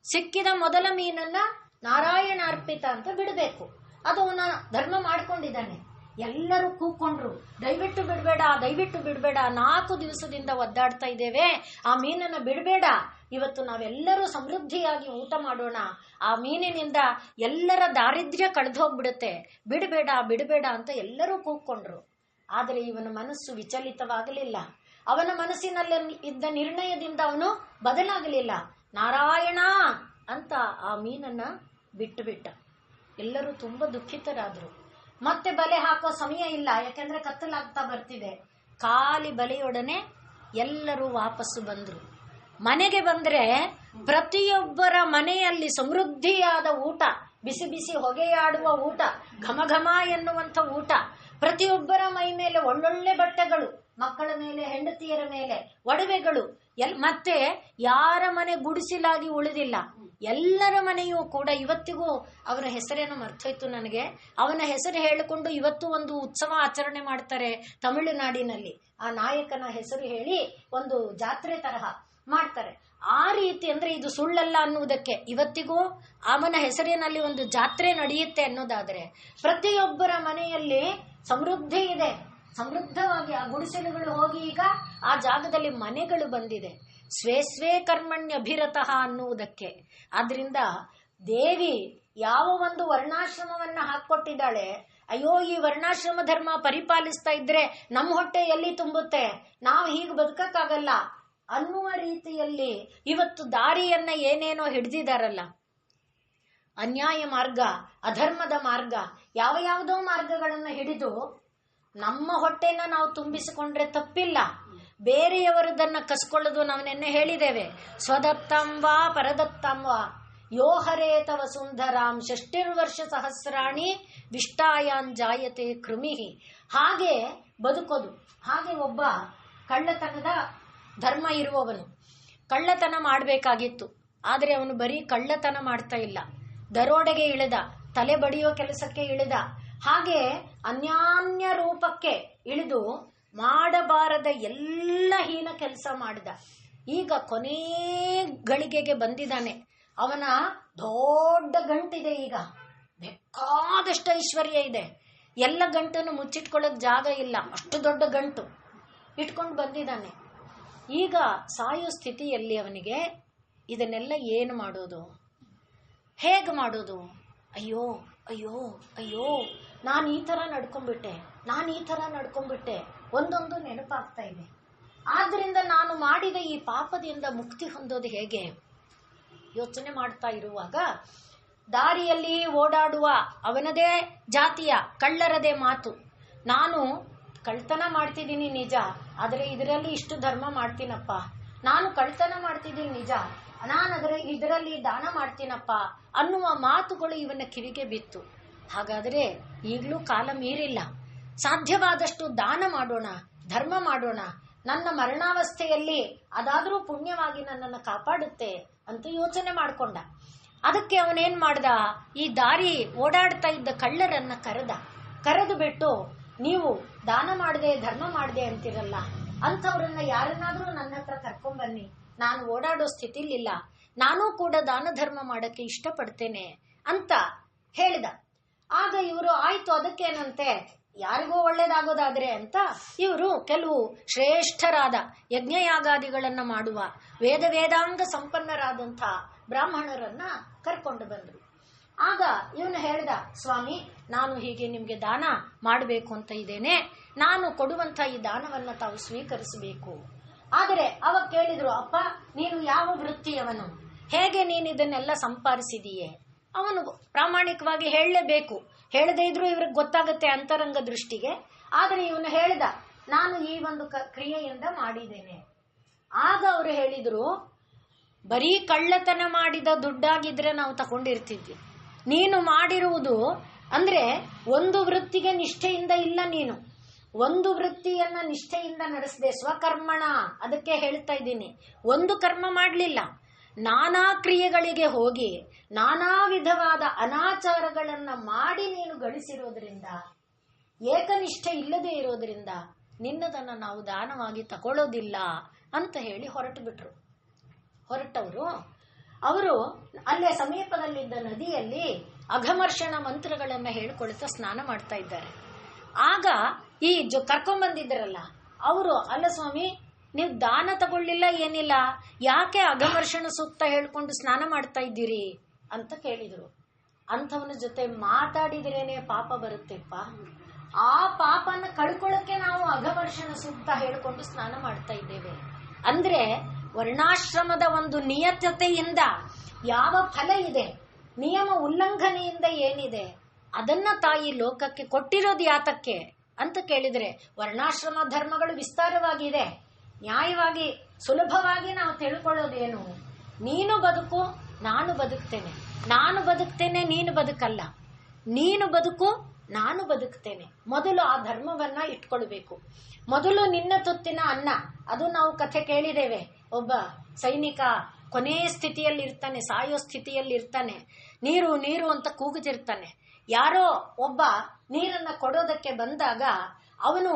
ಸಿಕ್ಕಿದ ಮೊದಲ ಮೀನನ್ನ ನಾರಾಯಣ ಅರ್ಪಿತ ಅಂತ ಬಿಡಬೇಕು. ಅದು ಅವನ ಧರ್ಮ ಮಾಡ್ಕೊಂಡಿದ್ದಾನೆ. ಎಲ್ಲರೂ ಕೂಕೊಂಡ್ರು, ದಯವಿಟ್ಟು ಬಿಡಬೇಡ, ದಯವಿಟ್ಟು ಬಿಡಬೇಡ, 4 ದಿವಸದಿಂದ ಒದ್ದಾಡ್ತಾ ಇದ್ದೇವೆ, ಆ ಮೀನನ್ನ ಬಿಡಬೇಡ, ಇವತ್ತು ನಾವೆಲ್ಲರೂ ಸಮೃದ್ಧಿಯಾಗಿ ಊಟ ಮಾಡೋಣ, ಆ ಮೀನಿನಿಂದ ಎಲ್ಲರ ದಾರಿದ್ರ್ಯ ಕಳೆದು ಹೋಗ್ಬಿಡುತ್ತೆ, ಬಿಡಬೇಡ ಬಿಡಬೇಡ ಅಂತ ಎಲ್ಲರೂ ಕೂಕೊಂಡ್ರು. ಆದರೆ ಇವನ ಮನಸ್ಸು ವಿಚಲಿತವಾಗಲಿಲ್ಲ. ಅವನ ಮನಸ್ಸಿನಲ್ಲಿ ಇದ್ದ ನಿರ್ಣಯದಿಂದ ಅವನು ಬದಲಾಗಲಿಲ್ಲ. ನಾರಾಯಣ ಅಂತ ಆ ಮೀನನ್ನ ಬಿಟ್ಟು ಬಿಟ್ಟ. ಎಲ್ಲರೂ ತುಂಬಾ ದುಃಖಿತರಾದ್ರು. ಮತ್ತೆ ಬಲೆ ಹಾಕೋ ಸಮಯ ಇಲ್ಲ, ಯಾಕೆಂದ್ರೆ ಕತ್ತಲಾಗ್ತಾ ಬರ್ತಿದೆ. ಖಾಲಿ ಬಲೆಯೊಡನೆ ಎಲ್ಲರೂ ವಾಪಸ್ಸು ಬಂದ್ರು. ಮನೆಗೆ ಬಂದ್ರೆ ಪ್ರತಿಯೊಬ್ಬರ ಮನೆಯಲ್ಲಿ ಸಮೃದ್ಧಿಯಾದ ಊಟ, ಬಿಸಿ ಬಿಸಿ ಹೊಗೆಯಾಡುವ ಊಟ, ಘಮ ಘಮ ಎನ್ನುವಂಥ ಊಟ, ಪ್ರತಿಯೊಬ್ಬರ ಮೈ ಮೇಲೆ ಒಳ್ಳೊಳ್ಳೆ ಬಟ್ಟೆಗಳು, ಮಕ್ಕಳ ಮೇಲೆ, ಹೆಂಡತಿಯರ ಮೇಲೆ ಒಡವೆಗಳು. ಮತ್ತೆ ಯಾರ ಮನೆ ಗುಡಿಸಿಲಾಗಿ ಉಳಿದಿಲ್ಲ. ಎಲ್ಲರ ಮನೆಯೂ ಕೂಡ ಇವತ್ತಿಗೂ ಅವರ ಹೆಸರೇನು ಮರ್ತೋಯ್ತು ನನಗೆ. ಅವನ ಹೆಸರು ಹೇಳಿಕೊಂಡು ಇವತ್ತು ಒಂದು ಉತ್ಸವ ಆಚರಣೆ ಮಾಡ್ತಾರೆ ತಮಿಳುನಾಡಿನಲ್ಲಿ. ಆ ನಾಯಕನ ಹೆಸರು ಹೇಳಿ ಒಂದು ಜಾತ್ರೆ ತರಹ ಮಾಡ್ತಾರೆ. ಆ ರೀತಿ ಅಂದ್ರೆ ಇದು ಸುಳ್ಳಲ್ಲ ಅನ್ನುವುದಕ್ಕೆ ಇವತ್ತಿಗೂ ಅವನ ಹೆಸರಿನಲ್ಲಿ ಒಂದು ಜಾತ್ರೆ ನಡೆಯುತ್ತೆ ಅನ್ನೋದಾದ್ರೆ ಪ್ರತಿಯೊಬ್ಬರ ಮನೆಯಲ್ಲಿ ಸಮೃದ್ಧಿ ಇದೆ. ಸಮೃದ್ಧವಾಗಿ ಆ ಗುಡಿಸಲುಗಳು ಹೋಗಿ ಈಗ ಆ ಜಾಗದಲ್ಲಿ ಮನೆಗಳು ಬಂದಿದೆ. ಸ್ವೇ ಕರ್ಮಣ್ಯಭಿರತಃ ಅನ್ನುವುದಕ್ಕೆ. ಆದ್ರಿಂದ ದೇವಿ ಯಾವ ಒಂದು ವರ್ಣಾಶ್ರಮವನ್ನ ಹಾಕೊಟ್ಟಿದ್ದಾಳೆ, ಅಯ್ಯೋ ಈ ವರ್ಣಾಶ್ರಮ ಧರ್ಮ ಪರಿಪಾಲಿಸ್ತಾ ಇದ್ರೆ ನಮ್ಮ ಹೊಟ್ಟೆ ಎಲ್ಲಿ ತುಂಬುತ್ತೆ, ನಾವು ಹೀಗೆ ಬದುಕಕ್ಕಾಗಲ್ಲ ಅನ್ನುವ ರೀತಿಯಲ್ಲಿ ಇವತ್ತು ದಾರಿಯನ್ನ ಏನೇನೋ ಹಿಡ್ದಿದಾರಲ್ಲ, ಅನ್ಯಾಯ ಮಾರ್ಗ, ಅಧರ್ಮದ ಮಾರ್ಗ, ಯಾವ ಯಾವುದೋ ಮಾರ್ಗಗಳನ್ನ ಹಿಡಿದು ನಮ್ಮ ಹೊಟ್ಟೆನ ನಾವು ತುಂಬಿಸಿಕೊಂಡ್ರೆ ತಪ್ಪಿಲ್ಲ. ಬೇರೆಯವರದನ್ನ ಕಸ್ಕೊಳ್ಳೋದು ನಾವು ನಿನ್ನೆ ಹೇಳಿದ್ದೇವೆ. ಸ್ವದತ್ತಂ ವಾ ಪರದತ್ತಂ ವಾ ಯೋ ಹರೇತವ ಸುಂದರಾಂ ಷಷ್ಟಿರ್ವರ್ಷ ಸಹಸ್ರಾಣಿ ವಿಷ್ಟಾಯಾನ್ ಜಾಯತೆ ಕೃಮಿಹಿ. ಹಾಗೆ ಬದುಕೋದು. ಹಾಗೆ ಒಬ್ಬ ಕಳ್ಳತನದ ಧರ್ಮ ಇರುವವನು ಕಳ್ಳತನ ಮಾಡಬೇಕಾಗಿತ್ತು, ಆದರೆ ಅವನು ಬರೀ ಕಳ್ಳತನ ಮಾಡ್ತಾ ಇಲ್ಲ, ದರೋಡೆಗೆ ಇಳಿದ, ತಲೆ ಬಡಿಯೋ ಕೆಲಸಕ್ಕೆ ಇಳಿದ, ಹಾಗೆ ಅನ್ಯಾನ್ಯ ರೂಪಕ್ಕೆ ಇಳಿದು ಮಾಡಬಾರದ ಎಲ್ಲ ಹೀನ ಕೆಲಸ ಮಾಡಿದ. ಈಗ ಕೊನೆ ಗಳಿಗೆಗೆ ಬಂದಿದ್ದಾನೆ. ಅವನ ದೊಡ್ಡ ಗಂಟಿದೆ, ಈಗ ಬೇಕಾದಷ್ಟು ಐಶ್ವರ್ಯ ಇದೆ, ಎಲ್ಲ ಗಂಟನ್ನು ಮುಚ್ಚಿಟ್ಕೊಳ್ಳೋಕೆ ಜಾಗ ಇಲ್ಲ, ಅಷ್ಟು ದೊಡ್ಡ ಗಂಟು ಇಟ್ಕೊಂಡು ಬಂದಿದ್ದಾನೆ. ಈಗ ಸಾಯೋ ಸ್ಥಿತಿಯಲ್ಲಿ ಅವನಿಗೆ ಇದನ್ನೆಲ್ಲ ಏನು ಮಾಡೋದು, ಹೇಗೆ ಮಾಡೋದು? ಅಯ್ಯೋ ಅಯ್ಯೋ ಅಯ್ಯೋ, ನಾನು ಈ ಥರ ನಡ್ಕೊಂಡ್ಬಿಟ್ಟೆ, ಒಂದೊಂದು ನೆನಪಾಗ್ತಾ ಇದೆ. ಆದ್ರಿಂದ ನಾನು ಮಾಡಿದ ಈ ಪಾಪದಿಂದ ಮುಕ್ತಿ ಹೊಂದೋದು ಹೇಗೆ ಯೋಚನೆ ಮಾಡ್ತಾ ಇರುವಾಗ ದಾರಿಯಲ್ಲಿ ಓಡಾಡುವ ಅವನದೇ ಜಾತಿಯ ಕಳ್ಳರದೇ ಮಾತು, ನಾನು ಕಳ್ತನ ಮಾಡ್ತಿದ್ದೀನಿ ನಿಜ, ಆದರೆ ಇದರಲ್ಲಿ ಇಷ್ಟು ಧರ್ಮ ಮಾಡ್ತೀನಪ್ಪ, ನಾನು ಕಳ್ತನ ಮಾಡ್ತಿದ್ದೀನಿ ನಿಜ, ನಾನು ಇದರಲ್ಲಿ ದಾನ ಮಾಡ್ತೀನಪ್ಪ ಅನ್ನುವ ಮಾತುಗಳು ಇವನ ಕಿವಿಗೆ ಬಿತ್ತು. ಹಾಗಾದರೆ ಈಗಲೂ ಕಾಲ ಮೀರಿಲ್ಲ, ಸಾಧ್ಯವಾದಷ್ಟು ದಾನ ಮಾಡೋಣ, ಧರ್ಮ ಮಾಡೋಣ, ನನ್ನ ಮರಣಾವಸ್ಥೆಯಲ್ಲಿ ಅದಾದರೂ ಪುಣ್ಯವಾಗಿ ನನ್ನನ್ನು ಕಾಪಾಡುತ್ತೆ ಅಂತ ಯೋಚನೆ ಮಾಡ್ಕೊಂಡ. ಅದಕ್ಕೆ ಅವನೇನ್ ಮಾಡ್ದ, ಈ ದಾರಿ ಓಡಾಡ್ತಾ ಇದ್ದ ಕಳ್ಳರನ್ನ ಕರೆದು ಬಿಟ್ಟು, ನೀವು ದಾನ ಮಾಡದೆ ಧರ್ಮ ಮಾಡದೆ ಅಂತಿರಲ್ಲ, ಅಂಥವ್ರನ್ನ ಯಾರನ್ನಾದ್ರೂ ನನ್ನ ಹತ್ರ ಕರ್ಕೊಂಡ್ಬನ್ನಿ, ನಾನು ಓಡಾಡೋ ಸ್ಥಿತಿಲಿಲ್ಲ, ನಾನೂ ಕೂಡ ದಾನ ಧರ್ಮ ಮಾಡಕ್ಕೆ ಇಷ್ಟಪಡ್ತೇನೆ ಅಂತ ಹೇಳಿದ. ಆಗ ಇವರು ಆಯ್ತು, ಅದಕ್ಕೇನಂತೆ, ಯಾರಿಗೂ ಒಳ್ಳೇದಾಗೋದಾದ್ರೆ ಅಂತ ಇವರು ಕೆಲವು ಶ್ರೇಷ್ಠರಾದ ಯಜ್ಞಯಾಗಾದಿಗಳನ್ನ ಮಾಡುವ ವೇದಾಂಗ ಸಂಪನ್ನರಾದಂಥ ಬ್ರಾಹ್ಮಣರನ್ನ ಕರ್ಕೊಂಡು ಬಂದರು. ಆಗ ಇವನು ಹೇಳ್ದ, ಸ್ವಾಮಿ ನಾನು ಹೀಗೆ ನಿಮ್ಗೆ ದಾನ ಮಾಡಬೇಕು ಅಂತ ಇದ್ದೇನೆ, ನಾನು ಕೊಡುವಂತ ಈ ದಾನವನ್ನ ತಾವು ಸ್ವೀಕರಿಸಬೇಕು. ಆದರೆ ಅವಾಗ ಕೇಳಿದ್ರು, ಅಪ್ಪ ನೀನು ಯಾವ ವೃತ್ತಿಯವನು, ಹೇಗೆ ನೀನು ಇದನ್ನೆಲ್ಲ ಸಂಪಾದಿಸಿದೀಯೇ? ಅವನು ಪ್ರಾಮಾಣಿಕವಾಗಿ ಹೇಳಲೇಬೇಕು, ಹೇಳದೇ ಇದ್ರೂ ಇವ್ರಿಗೆ ಗೊತ್ತಾಗುತ್ತೆ ಅಂತರಂಗ ದೃಷ್ಟಿಗೆ. ಆದರೆ ಇವನು ಹೇಳ್ದ, ನಾನು ಈ ಒಂದು ಕ್ರಿಯೆಯಿಂದ ಮಾಡಿದ್ದೇನೆ. ಆಗ ಅವರು ಹೇಳಿದ್ರು, ಬರೀ ಕಳ್ಳತನ ಮಾಡಿದ ದುಡ್ಡಾಗಿದ್ರೆ ನಾವು ತಗೊಂಡಿರ್ತಿದ್ವಿ, ನೀನು ಮಾಡಿರುವುದು ಅಂದ್ರೆ ಒಂದು ವೃತ್ತಿಗೆ ನಿಷ್ಠೆಯಿಂದ ಇಲ್ಲ, ನೀನು ಒಂದು ವೃತ್ತಿಯನ್ನ ನಿಷ್ಠೆಯಿಂದ ನಡೆಸದೆ ಸ್ವಕರ್ಮಣ, ಅದಕ್ಕೆ ಹೇಳ್ತಾ ಇದ್ದೀನಿ, ಒಂದು ಕರ್ಮ ಮಾಡಲಿಲ್ಲ, ನಾನಾ ಕ್ರಿಯೆಗಳಿಗೆ ಹೋಗಿ ನಾನಾ ವಿಧವಾದ ಅನಾಚಾರಗಳನ್ನ ಮಾಡಿ ನೀನು ಗಳಿಸಿರೋದ್ರಿಂದ, ಏಕನಿಷ್ಠೆ ಇಲ್ಲದೆ ಇರೋದ್ರಿಂದ ನಿನ್ನದನ್ನ ನಾವು ದಾನವಾಗಿ ತಗೊಳ್ಳೋದಿಲ್ಲ ಅಂತ ಹೇಳಿ ಹೊರಟವರು ಅವರು ಅಲ್ಲೇ ಸಮೀಪದಲ್ಲಿದ್ದ ನದಿಯಲ್ಲಿ ಅಘಮರ್ಷಣ ಮಂತ್ರಗಳನ್ನ ಹೇಳ್ಕೊಳ್ತಾ ಸ್ನಾನ ಮಾಡ್ತಾ ಇದ್ದಾರೆ. ಆಗ ಈ ಕರ್ಕೊಂಡ್ಬಂದಿದ್ದರಲ್ಲ ಅವರು, ಅಲ್ಲ ಸ್ವಾಮಿ ನೀವು ದಾನ ತಗೊಳ್ಳಿಲ್ಲ ಏನಿಲ್ಲ, ಯಾಕೆ ಅಘಮರ್ಷಣ ಸೂಕ್ತ ಹೇಳ್ಕೊಂಡು ಸ್ನಾನ ಮಾಡ್ತಾ ಇದ್ದೀರಿ ಅಂತ ಕೇಳಿದ್ರು. ಅಂಥವನ ಜೊತೆ ಮಾತಾಡಿದ್ರೇನೆ ಪಾಪ ಬರುತ್ತೆಪ್ಪ, ಆ ಪಾಪನ ಕಳ್ಕೊಳ್ಳಕ್ಕೆ ನಾವು ಅಘಮರ್ಷಣ ಸೂಕ್ತ ಹೇಳ್ಕೊಂಡು ಸ್ನಾನ ಮಾಡ್ತಾ ಇದ್ದೇವೆ ಅಂದ್ರೆ ವರ್ಣಾಶ್ರಮದ ಒಂದು ನಿಯತತೆಯಿಂದ ಯಾವ ಫಲ ಇದೆ, ನಿಯಮ ಉಲ್ಲಂಘನೆಯಿಂದ ಏನಿದೆ, ಅದನ್ನ ತಾಯಿ ಲೋಕಕ್ಕೆ ಕೊಟ್ಟಿರೋದು ಯಾತಕ್ಕೆ ಅಂತ ಕೇಳಿದ್ರೆ, ವರ್ಣಾಶ್ರಮ ಧರ್ಮಗಳು ವಿಸ್ತಾರವಾಗಿದೆ, ನ್ಯಾಯವಾಗಿ ಸುಲಭವಾಗಿ ನಾವು ತಿಳ್ಕೊಳ್ಳೋದೇನು, ನೀನು ಬದುಕು ನಾನು ಬದುಕ್ತೇನೆ, ನಾನು ಬದುಕ್ತೇನೆ ನೀನು ಬದುಕಲ್ಲ, ನೀನು ಬದುಕು ನಾನು ಬದುಕ್ತೇನೆ. ಮೊದಲು ಆ ಧರ್ಮವನ್ನ ಇಟ್ಕೊಳ್ಬೇಕು. ಮೊದಲು ನಿನ್ನ ತುತ್ತಿನ ಅನ್ನ, ಅದು ನಾವು ಕಥೆ ಕೇಳಿದ್ದೇವೆ. ಒಬ್ಬ ಸೈನಿಕ ಕೊನೆಯ ಸ್ಥಿತಿಯಲ್ಲಿ ಇರ್ತಾನೆ, ಸಾಯೋ ಸ್ಥಿತಿಯಲ್ಲಿ ಇರ್ತಾನೆ, ನೀರು ನೀರು ಅಂತ ಕೂಗುತ್ತಿರ್ತಾನೆ. ಯಾರೋ ಒಬ್ಬ ನೀರನ್ನ ಕೊಡೋದಕ್ಕೆ ಬಂದಾಗ ಅವನು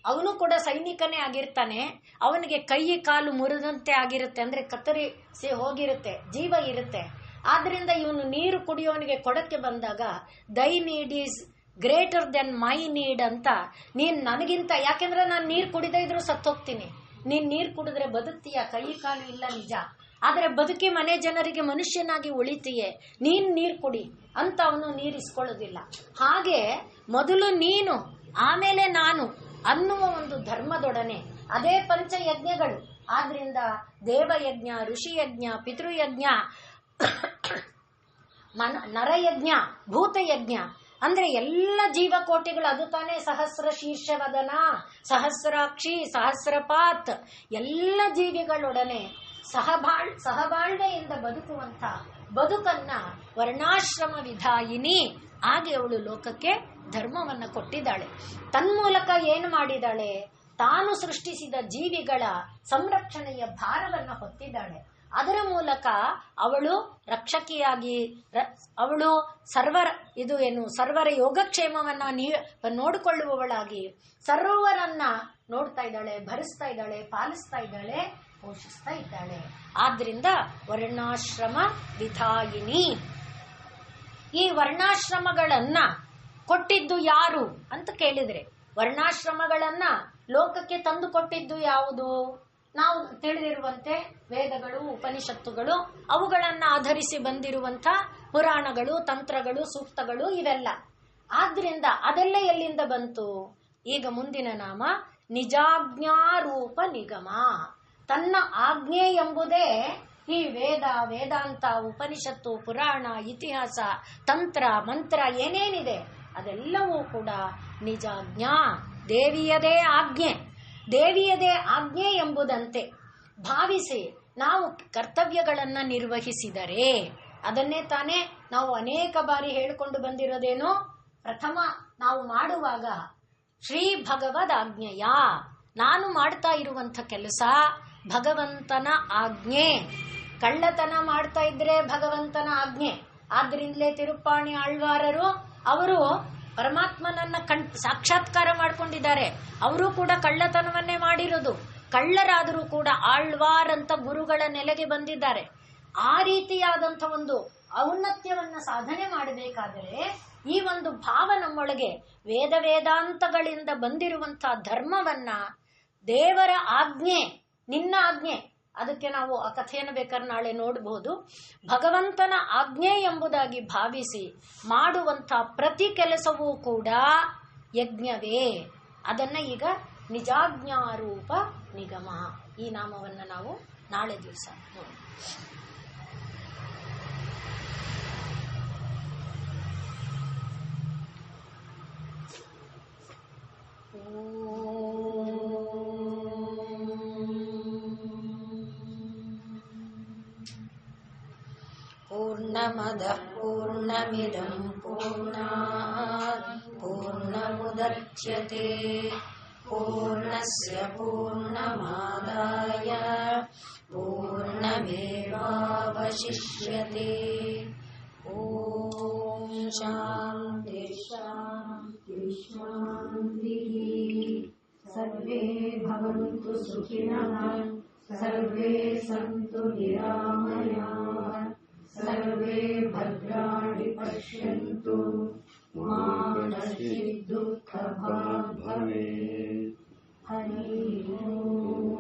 ಅವನು ಕೂಡ ಸೈನಿಕನೇ ಆಗಿರ್ತಾನೆ, ಅವನಿಗೆ ಕೈ ಕಾಲು ಮುರಿದಂತೆ ಆಗಿರುತ್ತೆ, ಅಂದ್ರೆ ಕತ್ತರಿಸಿ ಹೋಗಿರುತ್ತೆ, ಜೀವ ಇರುತ್ತೆ. ಆದ್ರಿಂದ ಇವನು ನೀರು ಕುಡಿಯೋನಿಗೆ ಕೊಡಕ್ಕೆ ಬಂದಾಗ thy need is greater than my need ಅಂತ, ನೀನ್ ನನಗಿಂತ, ಯಾಕೆಂದ್ರೆ ನಾನು ನೀರು ಕುಡಿದೇ ಇದ್ರೂ ಸತ್ತೋಗ್ತೀನಿ, ನೀನ್ ನೀರು ಕುಡಿದ್ರೆ ಬದುಕ್ತೀಯ, ಕೈ ಕಾಲು ಇಲ್ಲ ನಿಜ, ಆದ್ರೆ ಬದುಕಿ ಮನೆ ಜನರಿಗೆ ಮನುಷ್ಯನಾಗಿ ಉಳಿತೀಯೇ, ನೀನ್ ನೀರು ಕುಡಿ ಅಂತ ಅವನು ನೀರಿಸ್ಕೊಳ್ಳೋದಿಲ್ಲ. ಹಾಗೆ ಮೊದಲು ನೀನು ಆಮೇಲೆ ನಾನು ಅನ್ನುವ ಒಂದು ಧರ್ಮದೊಡನೆ ಅದೇ ಪಂಚಯಜ್ಞಗಳು. ಆದ್ರಿಂದ ದೇವಯಜ್ಞ, ಋಷಿಯಜ್ಞ, ಪಿತೃಯಜ್ಞ, ನರಯಜ್ಞ, ಭೂತಯಜ್ಞ, ಅಂದ್ರೆ ಎಲ್ಲ ಜೀವಕೋಟಿಗಳು, ಅದು ತಾನೇ ಸಹಸ್ರ ಶೀರ್ಷವದನ, ಸಹಸ್ರಾಕ್ಷಿ, ಸಹಸ್ರಪಾತ್, ಎಲ್ಲ ಜೀವಿಗಳೊಡನೆ ಸಹಬಾಳ್ವೆಯಿಂದ ಬದುಕುವಂತ ಬದುಕನ್ನ ವರ್ಣಾಶ್ರಮ ವಿಧಾಯಿನಿ ಆಗಿ ಅವಳು ಲೋಕಕ್ಕೆ ಧರ್ಮವನ್ನ ಕೊಟ್ಟಿದ್ದಾಳೆ. ತನ್ಮೂಲಕ ಏನು ಮಾಡಿದಾಳೆ? ತಾನು ಸೃಷ್ಟಿಸಿದ ಜೀವಿಗಳ ಸಂರಕ್ಷಣೆಯ ಭಾರವನ್ನ ಹೊತ್ತಿದ್ದಾಳೆ. ಅದರ ಮೂಲಕ ಅವಳು ರಕ್ಷಕಿಯಾಗಿ, ಅವಳು ಸರ್ವರ ಯೋಗಕ್ಷೇಮವನ್ನ ನೋಡಿಕೊಳ್ಳುವವಳಾಗಿ ಸರ್ವರನ್ನ ನೋಡ್ತಾ ಇದ್ದಾಳೆ, ಭರಿಸ್ತಾ ಇದ್ದಾಳೆ, ಪಾಲಿಸ್ತಾ ಇದ್ದಾಳೆ, ಪೋಷಿಸ್ತಾ ಇದ್ದಾಳೆ. ಆದ್ರಿಂದ ವರ್ಣಾಶ್ರಮ ವಿಧಾಯಿನಿ. ಈ ವರ್ಣಾಶ್ರಮಗಳನ್ನ ಕೊಟ್ಟಿದ್ದು ಯಾರು ಅಂತ ಕೇಳಿದ್ರೆ, ವರ್ಣಾಶ್ರಮಗಳನ್ನ ಲೋಕಕ್ಕೆ ತಂದು ಕೊಟ್ಟಿದ್ದು ಯಾವುದು? ನಾವು ತಿಳಿದಿರುವಂತೆ ವೇದಗಳು, ಉಪನಿಷತ್ತುಗಳು, ಅವುಗಳನ್ನ ಆಧರಿಸಿ ಬಂದಿರುವಂತ ಪುರಾಣಗಳು, ತಂತ್ರಗಳು, ಸೂಕ್ತಗಳು, ಇವೆಲ್ಲ. ಆದ್ರಿಂದ ಅದೆಲ್ಲ ಎಲ್ಲಿಂದ ಬಂತು? ಈಗ ಮುಂದಿನ ನಾಮ ನಿಜಾಜ್ಞಾರೂಪ ನಿಗಮ. ತನ್ನ ಆಜ್ಞೆ ಎಂಬುದೇ ಈ ವೇದ, ವೇದಾಂತ, ಉಪನಿಷತ್ತು, ಪುರಾಣ, ಇತಿಹಾಸ, ತಂತ್ರ, ಮಂತ್ರ ಏನೇನಿದೆ ಅದೆಲ್ಲವೂ ಕೂಡ ನಿಜಾಜ್ಞಾ, ದೇವಿಯದೇ ಆಜ್ಞೆ. ದೇವಿಯದೇ ಆಜ್ಞೆ ಎಂಬುದಂತೆ ಭಾವಿಸಿ ನಾವು ಕರ್ತವ್ಯಗಳನ್ನ ನಿರ್ವಹಿಸಿದರೆ, ಅದನ್ನೇ ತಾನೇ ನಾವು ಅನೇಕ ಬಾರಿ ಹೇಳಿಕೊಂಡು ಬಂದಿರೋದೇನು? ಪ್ರಥಮ ನಾವು ಮಾಡುವಾಗ ಶ್ರೀ ಭಗವದ್ ಆಜ್ಞೆಯ, ನಾನು ಮಾಡ್ತಾ ಇರುವಂತ ಕೆಲಸ ಭಗವಂತನ ಆಜ್ಞೆ. ಕಳ್ಳತನ ಮಾಡ್ತಾ ಇದ್ರೆ ಭಗವಂತನ ಆಜ್ಞೆ. ಆದ್ರಿಂದಲೇ ತಿರುಪ್ಪಾಣಿ ಆಳ್ವಾರರು ಅವರು ಪರಮಾತ್ಮನನ್ನ ಸಾಕ್ಷಾತ್ಕಾರ ಮಾಡ್ಕೊಂಡಿದ್ದಾರೆ. ಅವರು ಕೂಡ ಕಳ್ಳತನವನ್ನೇ ಮಾಡಿರೋದು. ಕಳ್ಳರಾದರೂ ಕೂಡ ಆಳ್ವಾರ್ ಅಂತ ಗುರುಗಳ ನೆಲೆಗೆ ಬಂದಿದ್ದಾರೆ. ಆ ರೀತಿಯಾದಂಥ ಒಂದು ಔನ್ನತ್ಯವನ್ನ ಸಾಧನೆ ಮಾಡಬೇಕಾದರೆ ಈ ಒಂದು ಭಾವ ನಮ್ಮೊಳಗೆ ವೇದಾಂತಗಳಿಂದ ಬಂದಿರುವಂತಹ ಧರ್ಮವನ್ನ, ದೇವರ ಆಜ್ಞೆ, ನಿನ್ನ ಆಜ್ಞೆ, ಅದಕ್ಕೆ ನಾವು ಆ ಕಥೆಯನ್ನು ಬೇಕಾದ್ರೆ ನಾಳೆ ನೋಡಬಹುದು. ಭಗವಂತನ ಆಜ್ಞೆ ಎಂಬುದಾಗಿ ಭಾವಿಸಿ ಮಾಡುವಂಥ ಪ್ರತಿ ಕೆಲಸವೂ ಕೂಡ ಯಜ್ಞವೇ. ಅದನ್ನ ಈಗ ನಿಜಾಜ್ಞಾರೂಪ ನಿಗಮ, ಈ ನಾಮವನ್ನ ನಾವು ನಾಳೆ ದಿವಸ ನೋಡೋಣ. पूर्णमदः पूर्णमिदं पूर्णात् पूर्णमुदच्यते पूर्णस्य पूर्णमादाय पूर्णमेवावशिष्यते. ॐ शान्ति शान्ति शान्तिः. सर्वे भवन्तु सुखिनः, सर्वे सन्तु निरामयाः, सर्वे भद्राणि पश्यन्तु, मा कश्चित् दुःखभाग् भवेत्. हरि ओम्.